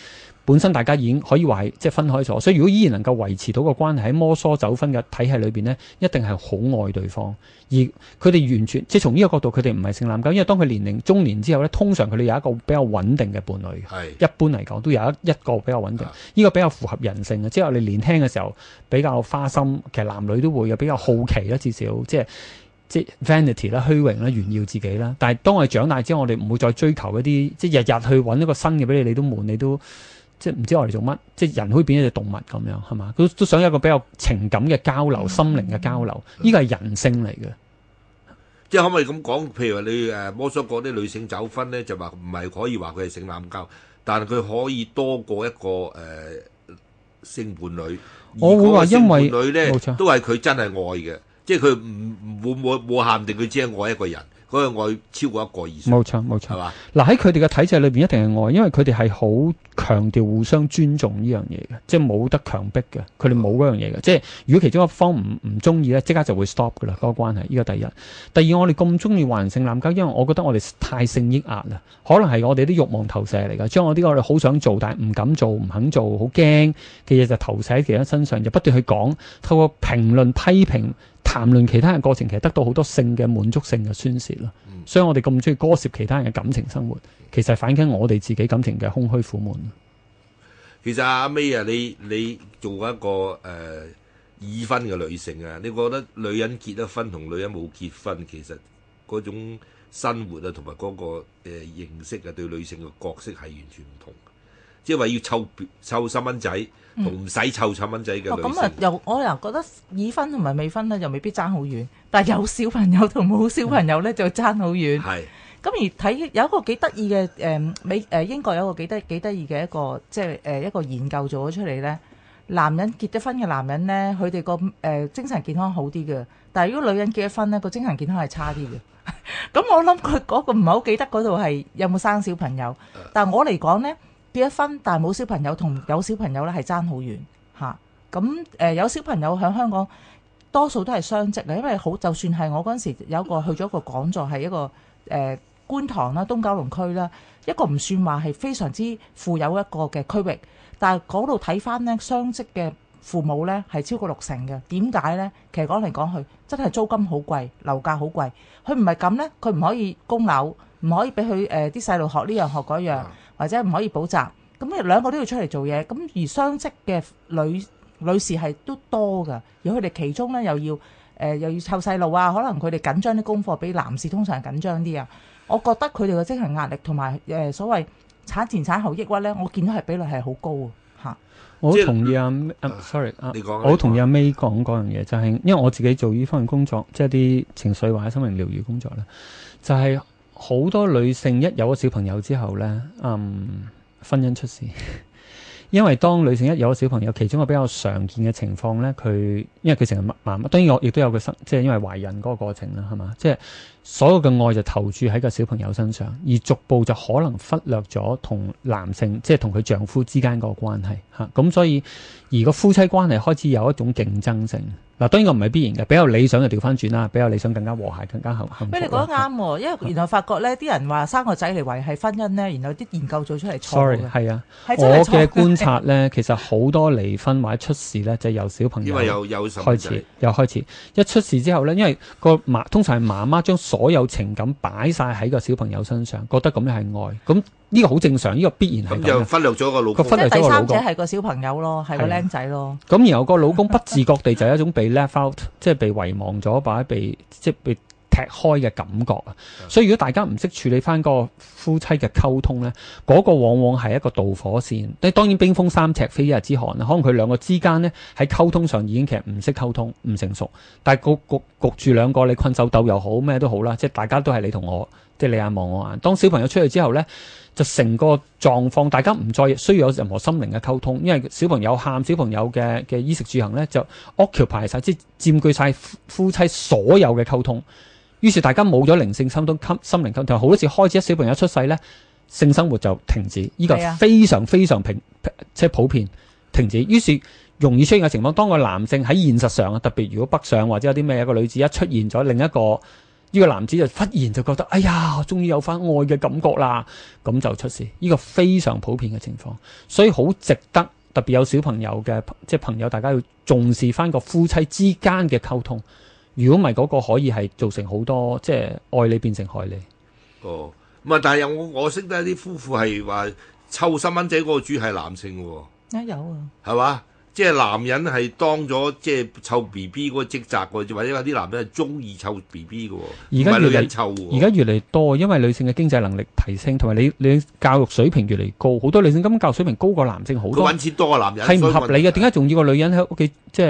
本身大家已經可以話係即係分開咗。所以如果依然能夠維持到個關係喺摩梭走婚嘅體系裏邊呢，一定係好愛對方。而佢哋完全即係從呢個角度，佢哋唔係性濫交，因為當佢年齡中年之後呢，通常佢哋有一個比較穩定嘅伴侶。係一般嚟講都有一個比較穩定，呢個比較符合人性嘅。即係我哋年輕嘅時候比較花心，其實男女都會有比較好奇啦，至少即係 vanity 啦、虛榮啦、炫耀自己啦。但係當我哋長大之後，我哋唔會再追求一啲即係日日去揾一個新嘅俾你，你都悶，你都即係唔知我哋做乜。即係人可以變一隻動物咁樣，係嘛？都想有一個比較情感嘅交流、心靈嘅交流，呢個係人性嚟嘅。即係可唔可以咁講？譬如話你摩梭國啲女性走婚咧，就話唔係可以話佢係性濫交，但係佢可以多過一個性伴侶。我會話因為伴侶咧冇錯都係佢真係愛嘅，即係佢冇限定佢只係愛一個人，嗰個愛超過一個以上。冇錯冇錯，係嘛？嗱喺佢哋嘅體制裏邊一定係愛，因為佢哋係好強調互相尊重呢樣嘢嘅，即係冇得強迫嘅，佢哋冇嗰樣嘢嘅。即係如果其中一方唔中意咧，即刻就會 stop 噶啦，嗰個關係。呢個第一。第二，我哋咁中意話人性濫交，因為我覺得我哋太性抑壓啦，可能係我哋啲慾望投射嚟㗎，將我啲我哋好想做但係唔敢做、唔肯做、好驚嘅嘢就投射喺其他身上，就不斷去講，透過評論、批評、談論其他人過程，其實得到好多性嘅滿足性嘅宣泄咯。所以我哋咁中意干涉其他人嘅感情生活，其實係反映我哋自己感情嘅空虛苦悶。其實阿 May 啊，你做一個已婚嘅女性啊，你覺得女人結咗婚同女人冇結婚，其實嗰種生活啊同埋嗰個認識啊，對女性嘅角色係完全唔同。即係話要湊細蚊仔同唔使湊細蚊仔嘅女性。咁啊，我又覺得已婚同埋未婚咧，就未必爭好遠。但係有小朋友同冇小朋友咧，就爭好遠。係。咁而睇有一個幾得意嘅英國有一個幾得意嘅一個即係一個研究做咗出嚟咧，男人結咗婚嘅男人咧，佢哋個精神健康好啲嘅，但係如果女人結咗婚咧，個精神健康係差啲嘅。咁我諗佢嗰個唔係好記得嗰度係有冇生小朋友，但係我嚟講咧，結咗婚但係冇小朋友同有小朋友咧係爭好遠嚇。咁有小朋友喺香港多數都係雙職嘅，因為就算係我嗰陣時有一個去咗一個講座係一個觀塘啦、東九龍區啦，一個唔算話係非常之富有一個嘅區域，但係嗰度睇翻呢，雙職嘅父母呢係超過60%嘅。點解呢？其實講嚟講去，真係租金好貴，樓價好貴。佢唔係咁呢，佢唔可以供樓，唔可以俾佢啲細路學呢樣學嗰樣，或者唔可以補習。咁兩個都要出嚟做嘢。咁而雙職嘅女士係都多㗎，而佢哋其中呢又要湊細路啊，可能佢哋緊張啲功課比男士通常緊張啲啊。我覺得佢哋嘅精神壓力同埋所謂產前產後抑鬱咧，我見到係比率係好高啊嚇。我好同意sorry 你講，我好同意阿 May 講嗰樣嘢，就係因為我自己做呢方面工作，即係啲情緒或者心靈療愈工作咧，就係好多女性一有咗小朋友之後咧，婚姻出事。因為當女性一有咗小朋友，其中一個比較常見嘅情況咧，因為佢成日媽媽，當然我亦都有個即係因為懷孕嗰個過程啦，係嘛，即係所有嘅愛就投注喺個小朋友身上，而逐步就可能忽略咗同男性即係同佢丈夫之間個關係嚇，咁所以而個夫妻關係開始有一種競爭性。嗱，當然我唔係必然嘅，比較理想就調翻轉啦，比較理想更加和諧，更加幸福。你講得啱喎，因為原來發覺咧，啲人話生個仔嚟維係婚姻咧，然後啲研究做出嚟錯嘅。Sorry， 係啊，係真係錯我嘅觀察咧，其實好多離婚或者出事咧，就係由小朋友因為有細路仔開始，又開始一出事之後咧，因為通常係媽媽將所有情感擺晒喺個小朋友身上，覺得咁樣係愛，咁呢個好正常，呢個必然係咁就咁。忽略咗個老公佢忽略咗即係第個老公三者係個小朋友咯，係個僆仔咯。咁然後個老公不自覺地就係一種被 left out，即係被遺忘咗，或者被踢開嘅感覺啊。所以如果大家唔識處理翻個夫妻嘅溝通咧，嗰個往往係一個導火線。當然冰封三尺非一日之寒啦，可能佢兩個之間咧喺溝通上已經其實唔識溝通，唔成熟，但係焗住兩個你困獸鬥又好咩都好啦，即係大家都係你同我，即係你眼望我眼。當小朋友出去之後咧，就成個狀況，大家唔再需要有任何心靈嘅溝通，因為小朋友喊，小朋友嘅衣食住行咧就 occupy 晒，即係佔據晒夫妻所有嘅溝通。於是大家冇咗靈性心靈溝通，好多時開始一小朋友出世咧，性生活就停止，呢個非常非常即係普遍停止。於是容易出現嘅情況，當個男性喺現實上啊，特別如果北上或者有啲咩，有個女子一出現咗，另一個呢個男子就忽然就覺得，哎呀，終於有翻愛嘅感覺啦，咁就出事。呢個非常普遍嘅情況，所以好值得特別有小朋友嘅即係朋友，大家要重視翻個夫妻之間嘅溝通。如果唔係嗰個可以係造成好多即係愛你變成害你。哦，咁啊，但係我識得啲夫婦係話湊細蚊仔嗰個主係男性喎。有啊，係嘛？即係男人係當咗即係湊 B B 嗰個職責喎，或者有啲男人係中意湊 B B 嘅喎，唔係女人湊喎。而家越嚟越多，因為女性嘅經濟能力提升，同埋你教育水平越嚟越高，好多女性根本教育水平高過男性好多。佢揾錢多過男人，係唔合理嘅。點解仲要個女人喺屋企？即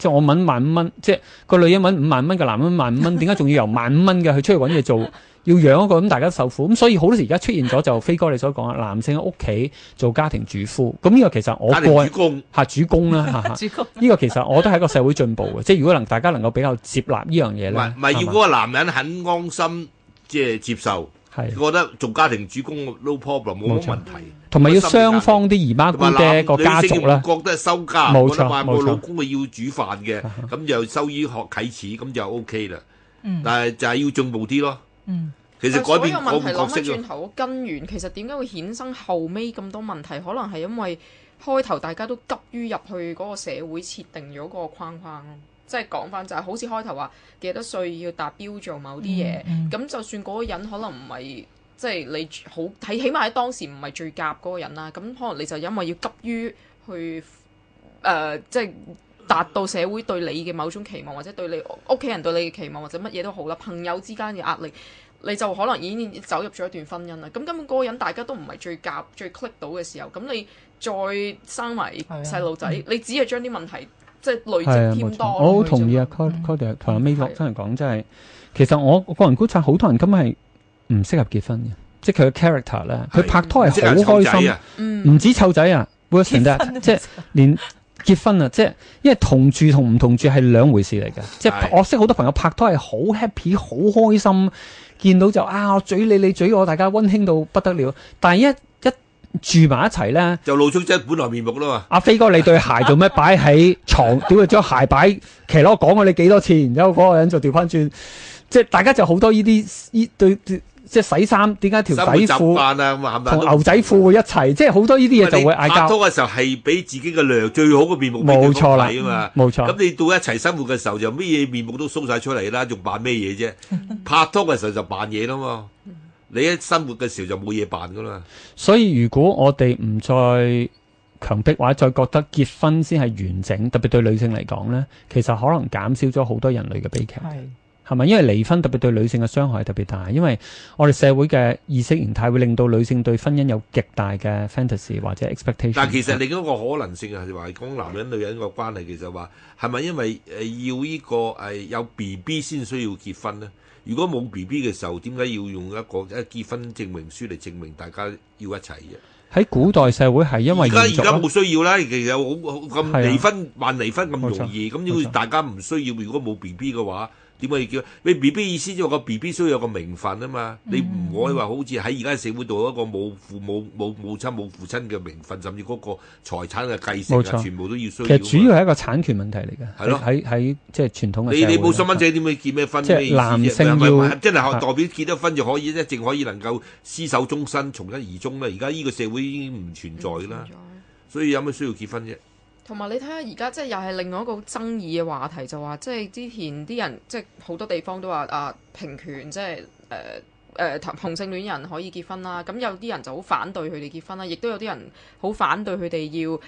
係我揾15,000，即係個女人揾50,000蚊，個男人15,000蚊，點解仲要由15,000蚊嘅去出去揾嘢做？要養一個咁，大家受苦咁，所以好多時而家出現咗就飛哥你所講啊，男性喺屋企做家庭主夫，咁呢個其實我個人主公啦嚇，呢個其實我覺得係一個社會進步嘅，即係如果大家能夠比較接納呢樣嘢咧，唔係要嗰個男人肯安心即係接受，係覺得做家庭主公 no problem 冇乜問題，同埋要雙方啲姨媽姑爹個家族啦，覺得收家，冇錯覺得話個老公係要煮飯嘅，咁就收於學啟齒，咁就 OK 啦。但係就係要進步啲咯。其實改變所有問題諗翻轉頭個根源，其實點解會衍生後尾咁多問題？可能係因為開頭大家都急於入去嗰個社會設定咗個框框咯。即係講翻就係好似開頭話幾多歲要達標做某啲嘢，咁就算嗰個人可能唔係即係你好睇，起碼喺當時唔係最夾嗰個人啦。咁可能你就因為要急於去即係達到社會對你嘅某種期望，或者對你屋企人對你嘅期望，或者乜嘢都好啦，朋友之間嘅壓力。你就可能已經走入咗一段婚姻啦，咁根本嗰個人大家都唔係最夾、最 click 到嘅時候，咁你再生埋細路仔，你只係將啲問題即係累積添多。我好同意啊 Claudia 同阿 May 真係講，真係其實我個人觀察，好多人根本係唔適合結婚嘅，即係佢嘅 character 咧，佢拍拖係好開心，唔止湊仔啊，會成日即係連結婚啊，即係因為同住同唔同住係兩回事嚟嘅，即係我識好多朋友拍拖係好 happy、好開心。見到就我嘴你嘴我，大家溫馨到不得了。但係一住埋一齊咧，就露出真本來面目啦嘛。阿飛哥，你對鞋做咩擺喺床？屌你將鞋擺騎攞講過你幾多次，然之後嗰個人就調翻轉，即係大家就好多呢啲對。即係洗衫，點解條底褲同牛仔褲會一齊？即係好多呢啲嘢就會嗌交。拍拖嘅時候係俾自己嘅娘最好嘅面目冇錯啦嘛，冇錯。咁你到一齊生活嘅時候就咩嘢面目都 show 晒出嚟啦，仲扮咩嘢啫？拍拖嘅時候就扮嘢啦嘛，你一生活嘅時候就冇嘢扮噶啦。所以如果我哋唔再強迫或者再覺得結婚先係完整，特別對女性嚟講咧，其實可能減少咗好多人類嘅悲劇。係咪？因為離婚特別對女性嘅傷害特別大，因為我哋社會嘅意識形態會令到女性對婚姻有極大嘅 fantasy 或者 expectation。但其實另一個可能性係話講男人女人個關係，其實話係咪因為要呢個有 BB 先需要結婚呢？如果冇 BB 嘅時候，點解要用一個結婚證明書嚟證明大家要一齊嘅？喺古代社會係因為而延續啦家冇需要啦，其實好咁係啊離婚辦離婚咁容易，咁冇錯要大家唔需要。如果冇 B B 嘅話，點解要叫你 B B 意思？即係個 B B 需要有個名分啊嘛。你唔可以話好似喺而家社會度一個冇父母冇母親冇父親嘅名分，甚至嗰個財產嘅繼承啊，冇錯全部都要需其要。實主要係一個產權問題嚟嘅，係咯喺即係傳統嘅社會你冇細蚊仔點會結咩婚？即係咩意思啫男性係咪要真係代表結咗婚就可以一淨可以能夠廝守終身，從一而終啦。而家呢個社會已經唔存在啦，所以有咩需要結婚啫？同埋你睇下而家即係又係另外一個爭議嘅話題，就話即係之前啲人即係好多地方都話平權，即係同性戀人可以結婚啦。咁有啲人就好反對佢哋結婚啦，亦都有啲人好反對佢哋要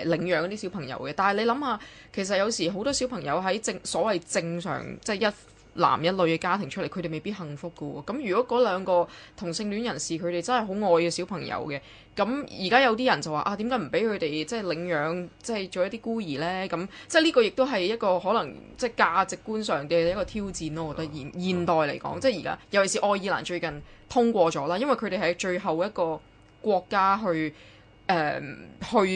領養啲小朋友嘅。但係你諗下，其實有時好多小朋友喺所謂正常即係一男一女嘅家庭出嚟，佢哋未必幸福㗎喎。咁如果嗰兩個同性戀人士佢哋真係好愛嘅小朋友嘅，咁而家有啲人就話點解唔俾佢哋即係領養，即係做一啲孤兒呢？咁即係呢個亦都係一個可能即係價值觀上嘅一個挑戰咯。我覺得現代嚟講，即係而家尤其是愛爾蘭最近通過咗啦，因為佢哋係最後一個國家去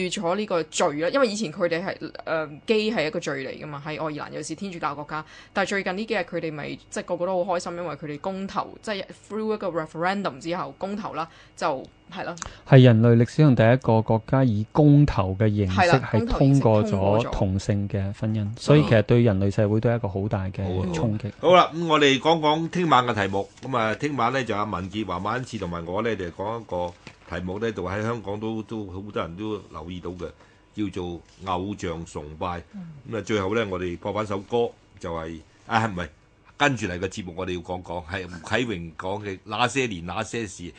咗呢個罪啦，因為以前佢哋係基係一個罪嚟噶嘛，喺愛爾蘭尤其是天主教國家，但係最近呢幾日佢哋咪即係個個都好開心，因為佢哋公投，即係 through 一個 referendum 之後公投啦，就係咯，係人類歷史上第一個國家以公投嘅形式係通過公投形式通過咗咗同性嘅婚姻，所以其實對人類社會都係一個好大嘅衝擊。好啦，咁我哋講講聽晚嘅題目。咁啊，聽晚咧就阿文傑、華馬恩賜同埋我咧就講一個題目咧，就喺香港都好多人都留意到嘅，叫做偶像崇拜。咁啊，最後咧我哋播翻首歌，就係唔係跟住嚟嘅節目，我哋要講係吳啟榮講嘅那些年那些事。